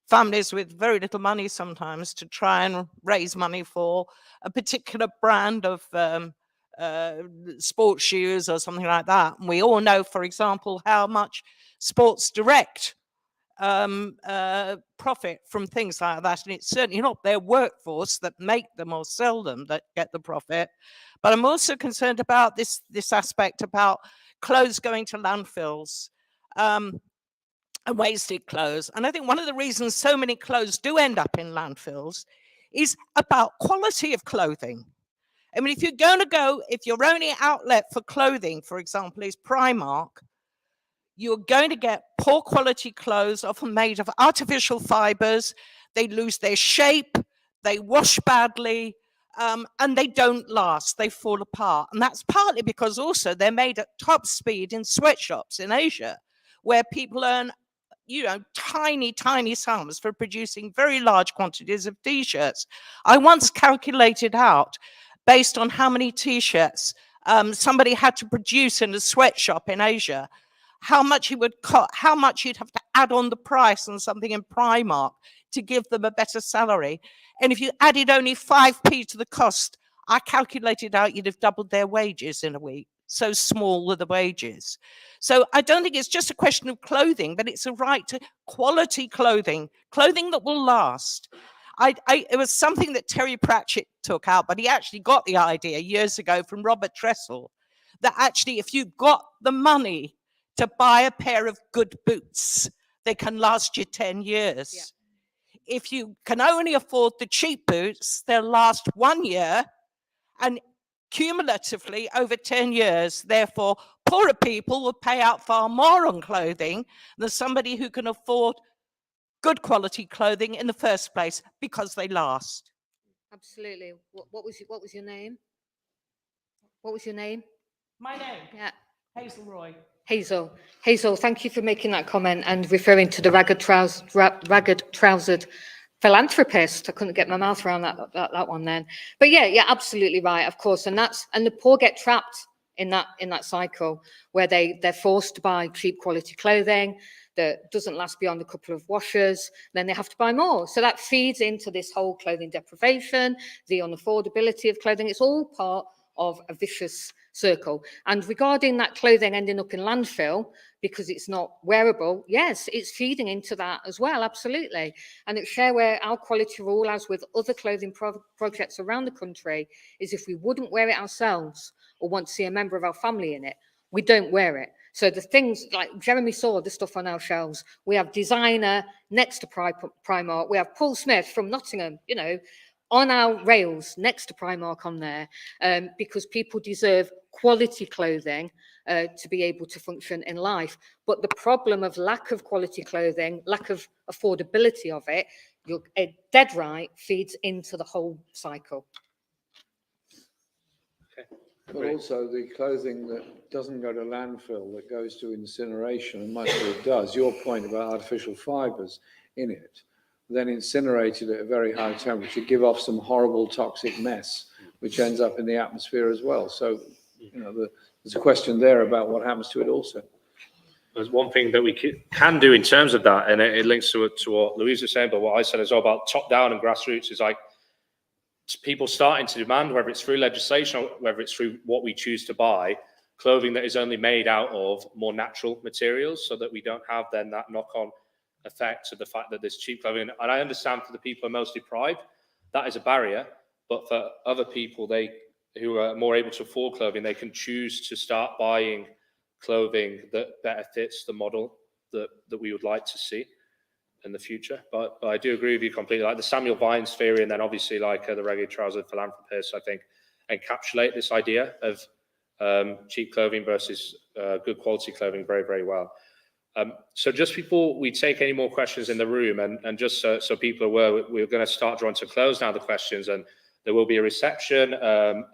Speaker 9: families with very little money sometimes to try and raise money for a particular brand of sports shoes or something like that. And we all know, for example, how much Sports Direct profit from things like that. And it's certainly not their workforce that make them or sell them that get the profit. But I'm also concerned about this aspect about clothes going to landfills and wasted clothes. And I think one of the reasons so many clothes do end up in landfills is about quality of clothing. I mean, if your only outlet for clothing, for example, is Primark, you're going to get poor quality clothes, often made of artificial fibers. They lose their shape, they wash badly, and they don't last, they fall apart. And that's partly because also they're made at top speed in sweatshops in Asia, where people earn, you know, tiny sums for producing very large quantities of t-shirts. I once calculated out, based on how many t-shirts somebody had to produce in a sweatshop in Asia, how much it would cost, how much you'd have to add on the price on something in Primark to give them a better salary. And if you added only 5p to the cost, I calculated out you'd have doubled their wages in a week. So small were the wages. So I don't think it's just a question of clothing, but it's a right to quality clothing that will last. It was something that Terry Pratchett took out, but he actually got the idea years ago from Robert Tressel, that actually if you got the money to buy a pair of good boots, they can last you 10 years. Yeah. If you can only afford the cheap boots, they'll last 1 year, and cumulatively over 10 years, therefore, poorer people will pay out far more on clothing than somebody who can afford good quality clothing in the first place, because they last.
Speaker 2: Absolutely. What was your name? What was your name?
Speaker 9: My name?
Speaker 2: Yeah.
Speaker 9: Hazel Roy.
Speaker 2: Hazel, thank you for making that comment and referring to the ragged trousered philanthropist. I couldn't get my mouth around that one then. But yeah, absolutely right, of course. And the poor get trapped in that cycle where they're forced to buy cheap quality clothing that doesn't last beyond a couple of washes. Then they have to buy more. So that feeds into this whole clothing deprivation, the unaffordability of clothing. It's all part of a vicious circle. And regarding that clothing ending up in landfill because it's not wearable, yes, it's feeding into that as well, absolutely. And at Sharewear, our quality rule, as with other clothing projects around the country, is if we wouldn't wear it ourselves or want to see a member of our family in it, we don't wear it. So the things like Jeremy saw the stuff on our shelves, we have designer next to Primark, we have Paul Smith from Nottingham, you know, on our rails next to Primark on there, because people deserve quality clothing to be able to function in life. But the problem of lack of quality clothing, lack of affordability of it, you're dead right, feeds into the whole cycle.
Speaker 3: But also the clothing that doesn't go to landfill, that goes to incineration, and most of it does. Your point about artificial fibres in it, then incinerated at a very high temperature, give off some horrible toxic mess, which ends up in the atmosphere as well. So, you know, there's a question there about what happens to it also.
Speaker 1: there's one thing that we can do in terms of that, and it links to what Louise was saying, but what I said as well about top down and grassroots is like people starting to demand, whether it's through legislation or whether it's through what we choose to buy, clothing that is only made out of more natural materials, so that we don't have then that knock-on effect of the fact that there's cheap clothing. And I understand for the people who are most deprived, that is a barrier, but for other people who are more able to afford clothing, they can choose to start buying clothing that better fits the model that we would like to see in the future. But I do agree with you completely. Like the Samuel Vines theory, and then obviously like the Ragged Trousered Philanthropist, I think encapsulate this idea of cheap clothing versus good quality clothing very, very well. So just before we take any more questions in the room, and just so people are aware, we're going to start drawing to close now the questions, and there will be a reception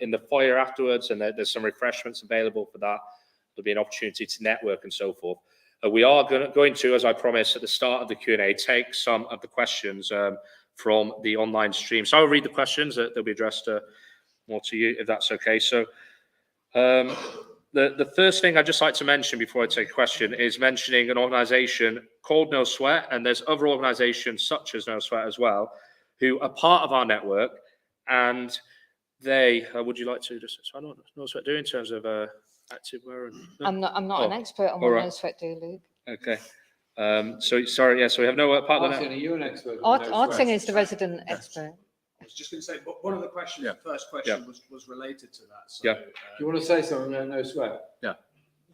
Speaker 1: in the foyer afterwards, and there's some refreshments available for that. There'll be an opportunity to network and so forth. We are going to, as I promised at the start of the Q&A, take some of the questions from the online stream. So I'll read the questions. They'll be addressed more to you, if that's okay. So the first thing I'd just like to mention before I take a question is mentioning an organisation called No Sweat, and there's other organisations such as No Sweat as well, who are part of our network, and they, would you like to just, so I know what No Sweat do in terms of activewear? And,
Speaker 2: I'm not an expert on what
Speaker 1: all right.
Speaker 2: No Sweat do, Luke.
Speaker 1: Okay. So sorry, yeah, so we have no part of the
Speaker 3: Martin, are you an expert? on No
Speaker 2: Arting
Speaker 3: Sweat?
Speaker 2: is the resident expert.
Speaker 10: I was just going to say, but one of the questions, the first question was related to that. So,
Speaker 1: Yeah.
Speaker 3: Do you want to say something about No Sweat?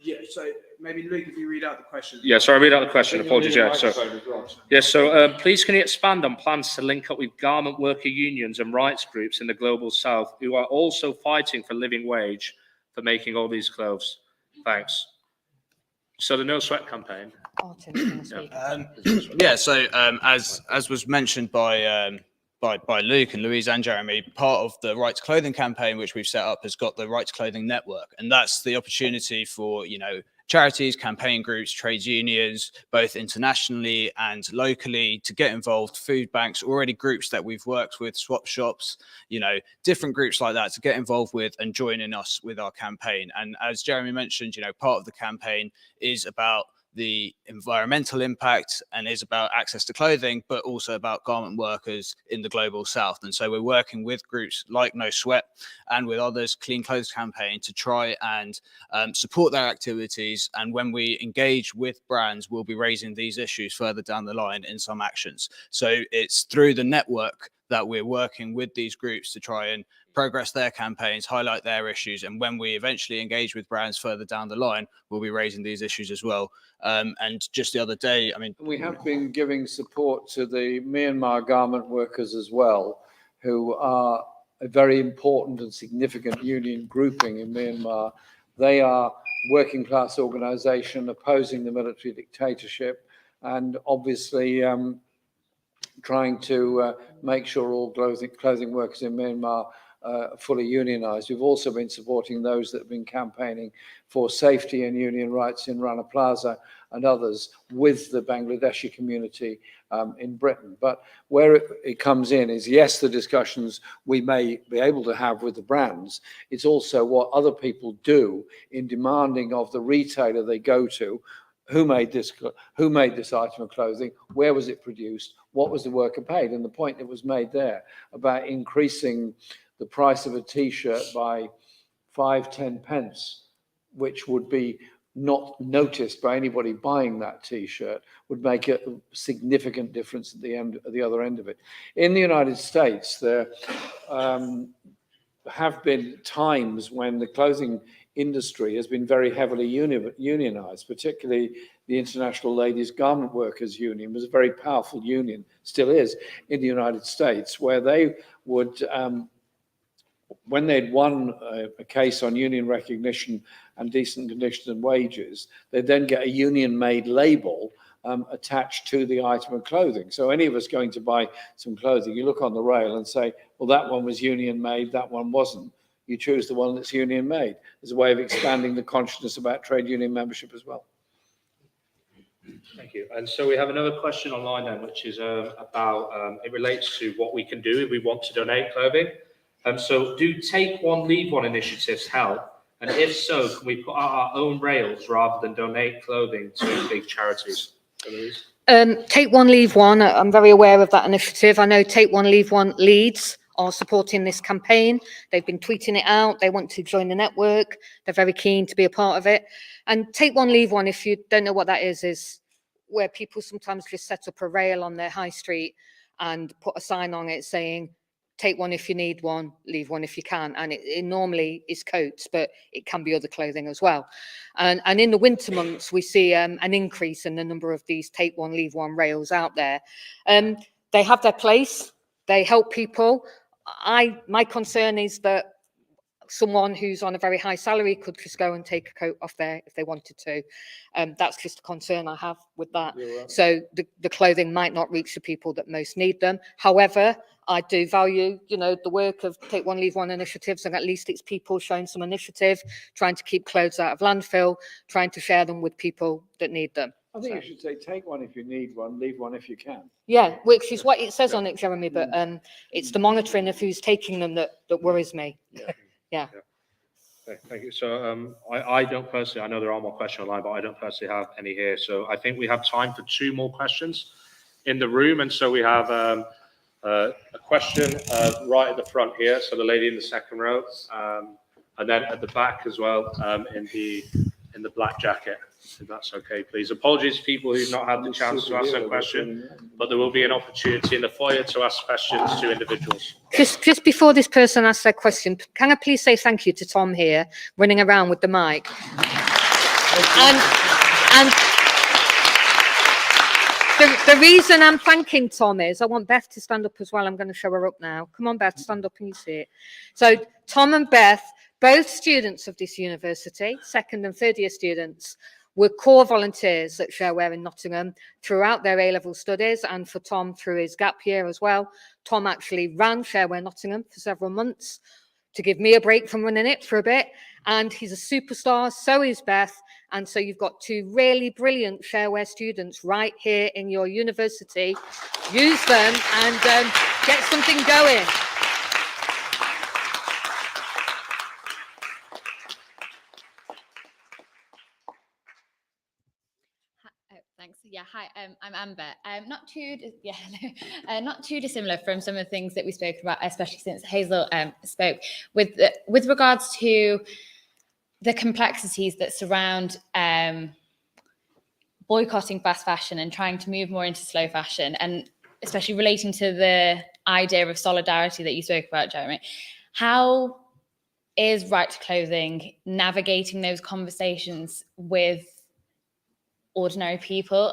Speaker 10: yeah, so maybe Luke, if you read out the question.
Speaker 1: Yeah, so I read out the question.
Speaker 3: I think
Speaker 1: Apologies.
Speaker 3: you need a
Speaker 1: Yeah, so
Speaker 3: microphone as well.
Speaker 1: yeah, so please can you expand on plans to link up with garment worker unions and rights groups in the global south who are also fighting for living wage for making all these clothes? Thanks. So the No Sweat campaign.
Speaker 2: Arting's going to speak.
Speaker 11: Yeah, so as was mentioned by Luke and Louise and Jeremy, part of the Right to Clothing campaign, which we've set up, has got the Right to Clothing Network, and that's the opportunity for charities, campaign groups, trade unions, both internationally and locally, to get involved. Food banks, already groups that we've worked with, swap shops, different groups like that, to get involved with and joining us with our campaign. And as Jeremy mentioned, part of the campaign is about the environmental impact and is about access to clothing, but also about garment workers in the global south. And so we're working with groups like No Sweat and with others, Clean Clothes Campaign, to try and support their activities. And when we engage with brands, we'll be raising these issues further down the line in some actions. So it's through the network that we're working with these groups to try and progress their campaigns, highlight their issues. And when we eventually engage with brands further down the line, we'll be raising these issues as well. And just the other day,
Speaker 3: we have been giving support to the Myanmar garment workers as well, who are a very important and significant union grouping in Myanmar. They are working class organisation opposing the military dictatorship, and obviously trying to make sure all clothing workers in Myanmar fully unionised. We've also been supporting those that have been campaigning for safety and union rights in Rana Plaza and others with the Bangladeshi community in Britain. But where it comes in is, yes, the discussions we may be able to have with the brands. It's also what other people do in demanding of the retailer they go to. Who made this item of clothing? Where was it produced? What was the worker paid? And the point that was made there about increasing the price of a T-shirt by 5-10 pence, which would be not noticed by anybody buying that T-shirt, would make a significant difference at the other end of it. In the United States, there have been times when the clothing industry has been very heavily unionized, particularly the International Ladies Garment Workers Union was a very powerful union, still is, in the United States, where they would, when they'd won a case on union recognition and decent conditions and wages, they'd then get a union-made label attached to the item of clothing. So any of us going to buy some clothing, you look on the rail and say, well, that one was union-made, that one wasn't. You choose the one that's union made as a way of expanding the consciousness about trade union membership as well.
Speaker 1: Thank you. And so we have another question online then, which is about, it relates to what we can do if we want to donate clothing. So do Take One, Leave One initiatives help And if so, can we put out our own rails rather than donate clothing to big charities?
Speaker 2: Take One, Leave One. I'm very aware of that initiative. I know Take One, Leave One Leeds are supporting this campaign. They've been tweeting it out. They want to join the network. They're very keen to be a part of it. And Take One, Leave One, if you don't know what that is where people sometimes just set up a rail on their high street and put a sign on it saying, take one if you need one, leave one if you can. And it normally is coats, but it can be other clothing as well. And in the winter months, we see an increase in the number of these take one, leave one rails out there. They have their place. They help people. My concern is that someone who's on a very high salary could just go and take a coat off there if they wanted to. That's just a concern I have with that. Right. So the clothing might not reach the people that most need them. However, I do value, the work of Take One, Leave One initiatives, and at least it's people showing some initiative, trying to keep clothes out of landfill, trying to share them with people that need them.
Speaker 3: I think you should say, take one if you need one, leave one if you can.
Speaker 2: Yeah, which is what it says on it, Jeremy, but it's the monitoring of who's taking them that worries me. Yeah.
Speaker 1: Okay, thank you. So I don't personally, I know there are more questions online, but I don't personally have any here. So I think we have time for 2 more questions in the room. And so we have a question right at the front here. So the lady in the second row, and then at the back as well, in the black jacket, if that's okay, please. Apologies to people who've not had the chance to ask a question, but there will be an opportunity in the foyer to ask questions to individuals.
Speaker 2: Just before this person asks their question, can I please say thank you to Tom here, running around with the mic. And the reason I'm thanking Tom is I want Beth to stand up as well. I'm going to show her up now. Come on, Beth, stand up and you see it. So Tom and Beth, both students of this university, 2nd and 3rd year students, were core volunteers at Sharewear in Nottingham throughout their A-level studies, and for Tom through his gap year as well. Tom actually ran Sharewear Nottingham for several months to give me a break from running it for a bit, and he's a superstar, so is Beth, and so you've got 2 really brilliant Sharewear students right here in your university. Use them and get something going.
Speaker 12: Thanks. Yeah, hi, I'm Amber. Not too dissimilar from some of the things that we spoke about, especially since Hazel spoke, with regards to the complexities that surround boycotting fast fashion and trying to move more into slow fashion, and especially relating to the idea of solidarity that you spoke about, Jeremy. How is Right to Clothing navigating those conversations with ordinary people,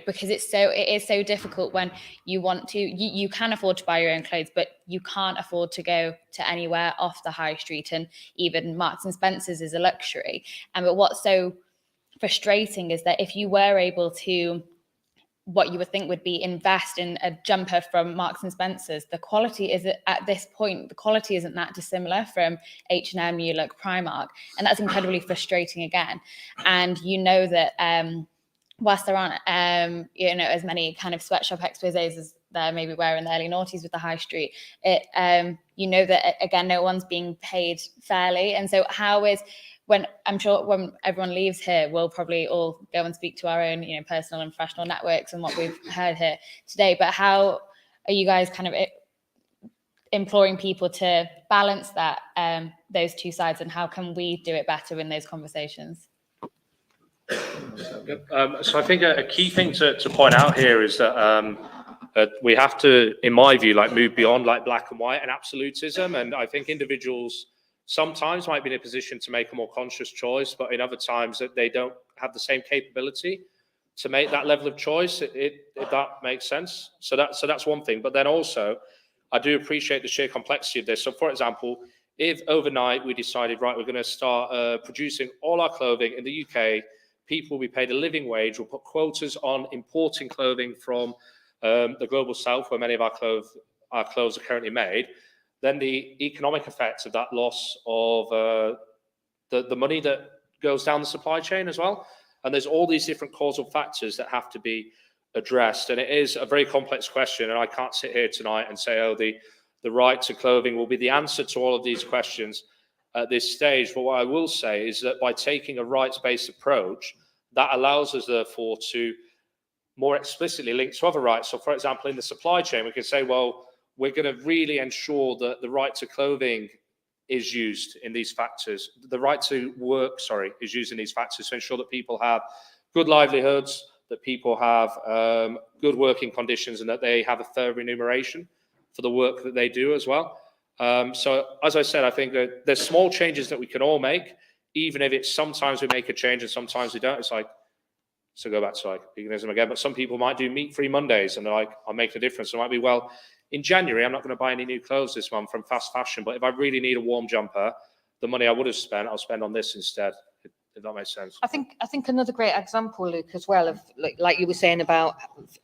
Speaker 12: because it is so difficult when you want to, you can afford to buy your own clothes, but you can't afford to go to anywhere off the high street, and even Marks and Spencer's is a luxury. But what's so frustrating is that if you were able to, what you would think would be, invest in a jumper from Marks and Spencer's, the quality is, at this point, the quality isn't that dissimilar from H&M, New Look, Primark, and that's incredibly frustrating again. And that whilst there aren't as many kind of sweatshop exposés as there maybe were in the early noughties with the high street, that again no one's being paid fairly. And so when everyone leaves here, we'll probably all go and speak to our own personal and professional networks and what we've heard here today. But how are you guys kind of imploring people to balance that, those 2 sides, and how can we do it better in those conversations?
Speaker 1: So I think a key thing to point out here is that we have to, in my view, move beyond black and white and absolutism. And I think individuals sometimes might be in a position to make a more conscious choice, but in other times that they don't have the same capability to make that level of choice, if that makes sense. So that's one thing. But then also, I do appreciate the sheer complexity of this. So for example, if overnight we decided, right, we're going to start producing all our clothing in the UK, people will be paid a living wage, we'll put quotas on importing clothing from the global south, where many of our clothes are currently made, then the economic effects of that loss of the money that goes down the supply chain as well. And there's all these different causal factors that have to be addressed. And it is a very complex question. And I can't sit here tonight and say, oh, the right to clothing will be the answer to all of these questions. at this stage. But what I will say is that by taking a rights-based approach, that allows us, therefore, to more explicitly link to other rights. So, for example, in the supply chain, we can say, well, we're going to really ensure that the right to clothing is used in these factors. The right to work, is used in these factors to ensure that people have good livelihoods, that people have good working conditions, and that they have a fair remuneration for the work that they do as well. So, as I said, I think that there's small changes that we can all make, even if it's sometimes we make a change and sometimes we don't. It's like, so go back to like veganism again, but some people might do meat-free Mondays and they're like, I'll make a difference. It might be, well, in January, I'm not going to buy any new clothes this month from fast fashion, but if I really need a warm jumper, the money I would have spent, I'll spend on this instead, if that makes sense.
Speaker 2: I think another great example, Luke, as well, of like you were saying about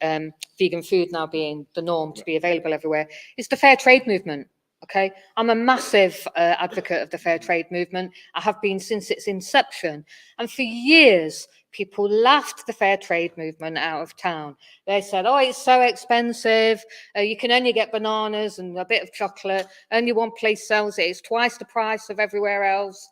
Speaker 2: vegan food now being the norm to be available everywhere, is the fair trade movement. Okay, I'm a massive advocate of the fair trade movement. I have been since its inception, and for years people laughed the fair trade movement out of town. They said, oh, it's so expensive, you can only get bananas and a bit of chocolate, only one place sells it, it's twice the price of everywhere else.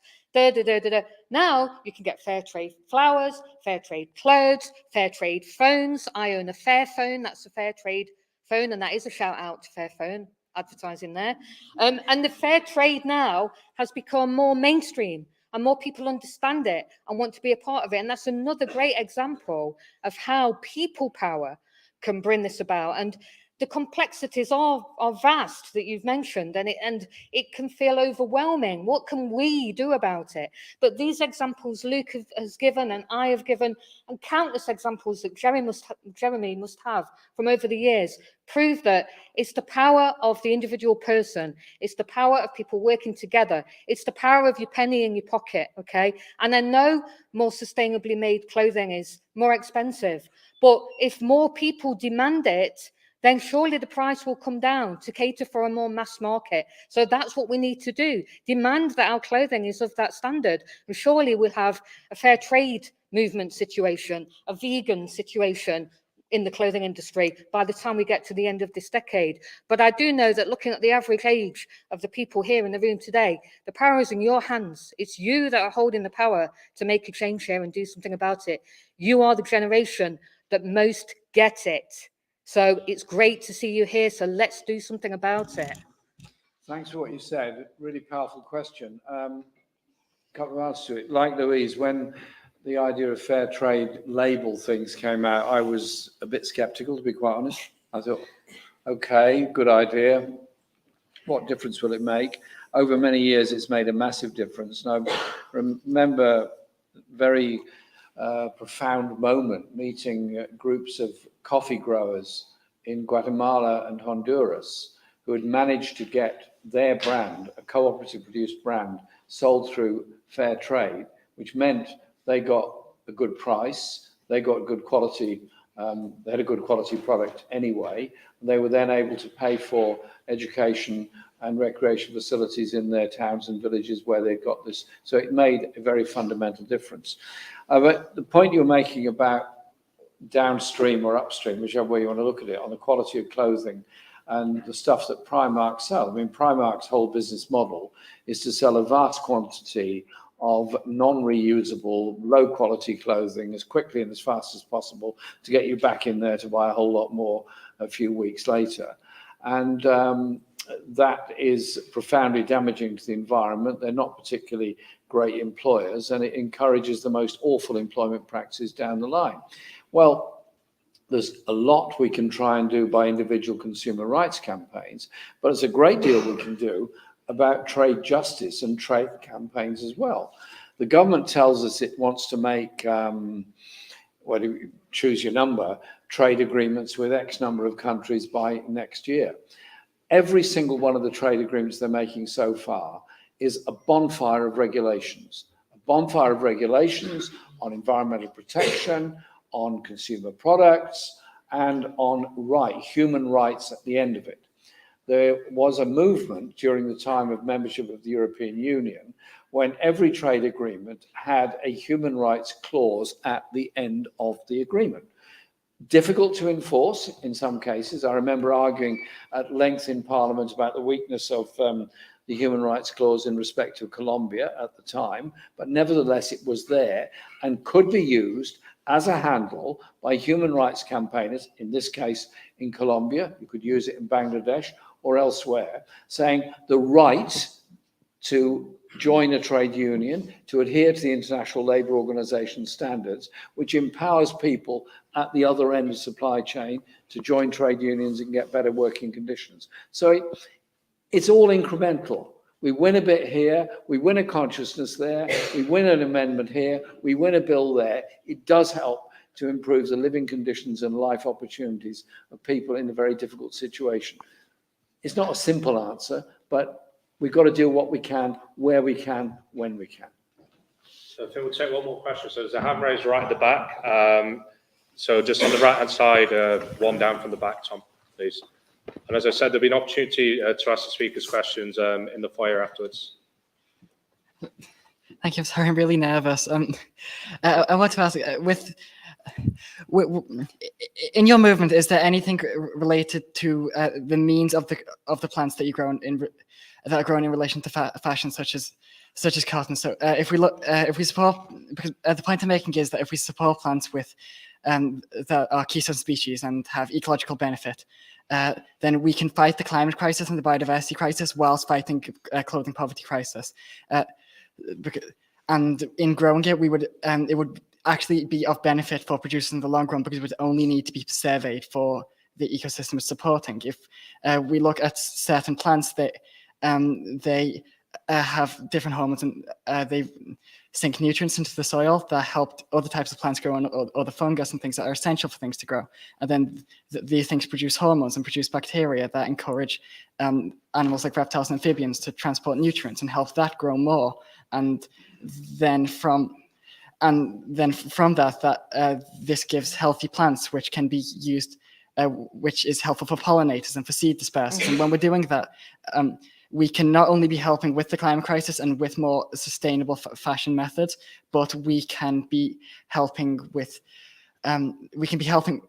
Speaker 2: Now you can get fair trade flowers, fair trade clothes, fair trade phones. I own a Fair phone, that's a fair trade phone, and that is a shout out to Fair phone advertising there. And the fair trade now has become more mainstream, and more people understand it and want to be a part of it. And that's another great example of how people power can bring this about. And the complexities are vast that you've mentioned, and it can feel overwhelming. What can we do about it? But these examples Luke has given, and I have given, and countless examples that Jeremy must have from over the years, prove that it's the power of the individual person. It's the power of people working together. It's the power of your penny in your pocket, okay? And I know more sustainably made clothing is more expensive, but if more people demand it, then surely the price will come down to cater for a more mass market. So that's what we need to do. Demand that our clothing is of that standard. And surely we'll have a fair trade movement situation, a vegan situation in the clothing industry by the time we get to the end of this decade. But I do know that looking at the average age of the people here in the room today, the power is in your hands. It's you that are holding the power to make a change here and do something about it. You are the generation that most get it. So it's great to see you here. So let's do something about it.
Speaker 3: Thanks for what you said. Really powerful question. Couple of answers to it. Like Louise, when the idea of fair trade label things came out, I was a bit skeptical, to be quite honest. I thought, okay, good idea. What difference will it make? Over many years, it's made a massive difference. And I remember very profound moment meeting groups of coffee growers in Guatemala and Honduras who had managed to get their brand, a cooperative produced brand, sold through fair trade, which meant they got a good price, they got good quality, they had a good quality product anyway. They were then able to pay for education and recreation facilities in their towns and villages where they got this. So it made a very fundamental difference. But the point you're making about downstream or upstream, whichever way you want to look at it, on the quality of clothing and the stuff that Primark sell. I mean, Primark's whole business model is to sell a vast quantity of non-reusable, low-quality clothing as quickly and as fast as possible to get you back in there to buy a whole lot more a few weeks later. And that is profoundly damaging to the environment. They're not particularly great employers, and it encourages the most awful employment practices down the line. Well, there's a lot we can try and do by individual consumer rights campaigns, but there's a great deal we can do about trade justice and trade campaigns as well. The government tells us it wants to make, choose your number, trade agreements with X number of countries by next year. Every single one of the trade agreements they're making so far is a bonfire of regulations. A bonfire of regulations on environmental protection, on consumer products, and on human rights at the end of it. There was a movement during the time of membership of the European Union when every trade agreement had a human rights clause at the end of the agreement. Difficult to enforce in some cases. I remember arguing at length in Parliament about the weakness of the human rights clause in respect of Colombia at the time, but nevertheless it was there and could be used as a handle by human rights campaigners, in this case in Colombia, you could use it in Bangladesh or elsewhere, saying the right to join a trade union, to adhere to the International Labour Organization standards, which empowers people at the other end of the supply chain to join trade unions and get better working conditions. So it's all incremental. We win a bit here, we win a consciousness there, we win an amendment here, we win a bill there. It does help to improve the living conditions and life opportunities of people in a very difficult situation. It's not a simple answer, but we've got to do what we can, where we can, when we can.
Speaker 1: So I think we'll take one more question. So there's a hand raised right at the back. So just on the right-hand side, one down from the back, Tom, please. And as I said, there'll be an opportunity to ask the speakers questions in the foyer afterwards.
Speaker 13: Thank you. I'm sorry, I'm really nervous. I want to ask, in your movement, is there anything related to the means of the plants that you grow that are grown in relation to fashion, such as cotton? So if we support, because the point I'm making is that if we support plants with that are keystone species and have ecological benefit, then we can fight the climate crisis and the biodiversity crisis whilst fighting clothing poverty crisis. And in growing it, it would actually be of benefit for producers in the long run, because it would only need to be surveyed for the ecosystem it's supporting. If we look at certain plants, they have different hormones and they sink nutrients into the soil that help other types of plants grow, or the fungus and things that are essential for things to grow. And then these things produce hormones and produce bacteria that encourage animals like reptiles and amphibians to transport nutrients and help that grow more. And then from that, this gives healthy plants, which can be used, which is helpful for pollinators and for seed dispersers. And when we're doing that, we can not only be helping with the climate crisis and with more sustainable fashion methods, but we can be helping with helping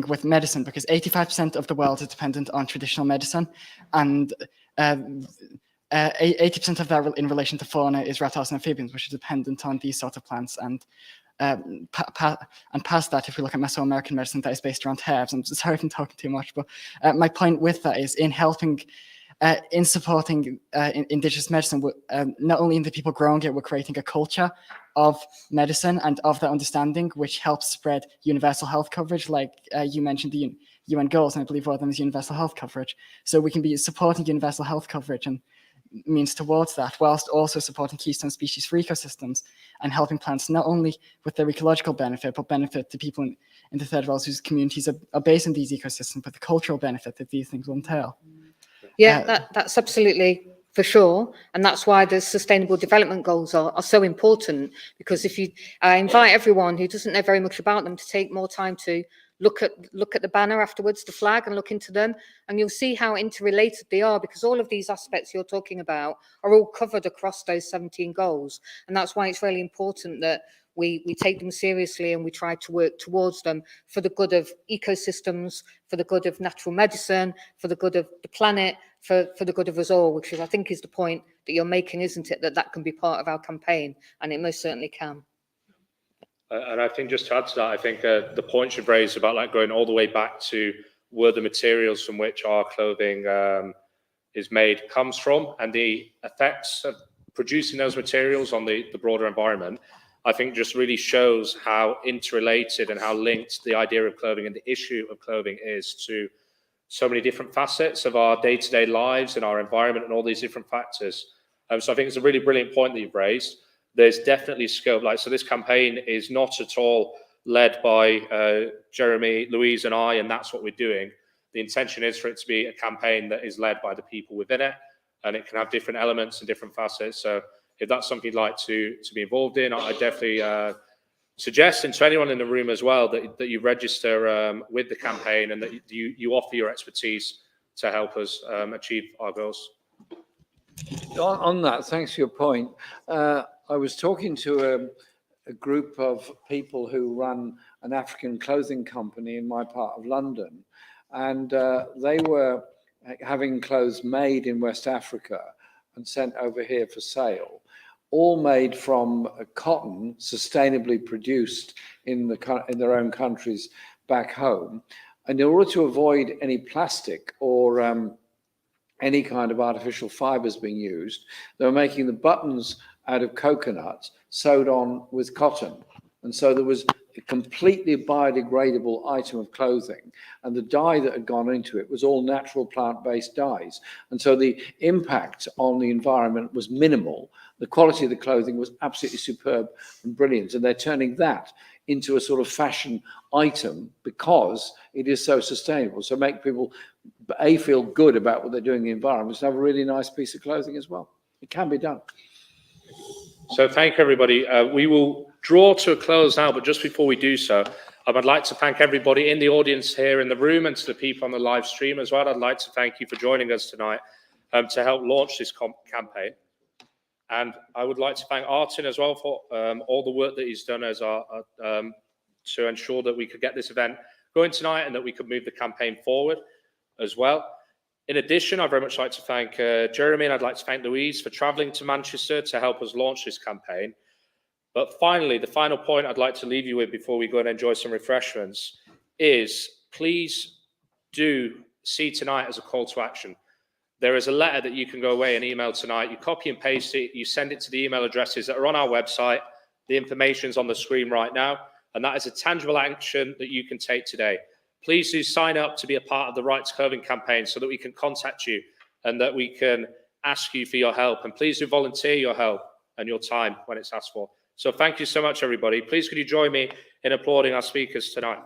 Speaker 13: with medicine, because 85% of the world is dependent on traditional medicine, and 80% of that in relation to fauna is reptiles and amphibians, which are dependent on these sort of plants. And past that, if we look at Mesoamerican medicine that is based around herbs, I'm sorry if I'm talking too much, but my point with that is in helping, in supporting indigenous medicine, not only in the people growing it, we're creating a culture of medicine and of that understanding, which helps spread universal health coverage, like you mentioned the UN goals, and I believe one of them is universal health coverage. So we can be supporting universal health coverage and means towards that, whilst also supporting keystone species for ecosystems and helping plants not only with their ecological benefit, but benefit to people in the third world whose communities are based in these ecosystems, but the cultural benefit that these things will entail.
Speaker 2: Yeah, that's absolutely for sure. And that's why the Sustainable Development Goals are so important, because if you invite everyone who doesn't know very much about them to take more time to look at the banner afterwards, the flag, and look into them, and you'll see how interrelated they are, because all of these aspects you're talking about are all covered across those 17 goals. And that's why it's really important that we take them seriously and we try to work towards them for the good of ecosystems, for the good of natural medicine, for the good of the planet, for the good of us all, which is, I think, is the point that you're making, isn't it? That can be part of our campaign, and it most certainly can.
Speaker 1: And I think just to add to that, I think the point you've raised about like going all the way back to where the materials from which our clothing is made comes from, and the effects of producing those materials on the broader environment, I think just really shows how interrelated and how linked the idea of clothing and the issue of clothing is to so many different facets of our day-to-day lives and our environment and all these different factors. So I think it's a really brilliant point that you've raised. There's definitely scope. So this campaign is not at all led by Jeremy, Louise, and I, and that's what we're doing. The intention is for it to be a campaign that is led by the people within it, and it can have different elements and different facets. So if that's something you'd like to be involved in, I definitely suggest, and to anyone in the room as well, that you register with the campaign and that you offer your expertise to help us achieve our goals.
Speaker 3: On that, thanks for your point. I was talking to a group of people who run an African clothing company in my part of London, and they were having clothes made in West Africa and sent over here for sale, all made from cotton sustainably produced in their own countries back home. And in order to avoid any plastic or any kind of artificial fibers being used, they were making the buttons out of coconuts sewed on with cotton. And so there was a completely biodegradable item of clothing, and the dye that had gone into it was all natural plant-based dyes. And so the impact on the environment was minimal. The quality of the clothing was absolutely superb and brilliant. And they're turning that into a sort of fashion item because it is so sustainable. So make people, A, feel good about what they're doing in the environment, and have a really nice piece of clothing as well. It can be done.
Speaker 1: So thank you, everybody. We will draw to a close now, but just before we do so, I'd like to thank everybody in the audience here in the room and to the people on the live stream as well. I'd like to thank you for joining us tonight to help launch this campaign. And I would like to thank Artin as well for all the work that he's done as to ensure that we could get this event going tonight and that we could move the campaign forward as well. In addition, I'd very much like to thank Jeremy, and I'd like to thank Louise for travelling to Manchester to help us launch this campaign. But finally, the final point I'd like to leave you with before we go and enjoy some refreshments is please do see tonight as a call to action. There is a letter that you can go away and email tonight. You copy and paste it, you send it to the email addresses that are on our website. The information's on the screen right now, and that is a tangible action that you can take today. Please do sign up to be a part of the Right to Clothing campaign so that we can contact you and that we can ask you for your help. And please do volunteer your help and your time when it's asked for. So thank you so much, everybody. Please could you join me in applauding our speakers tonight.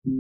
Speaker 14: Thank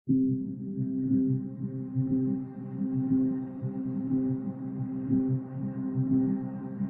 Speaker 14: you.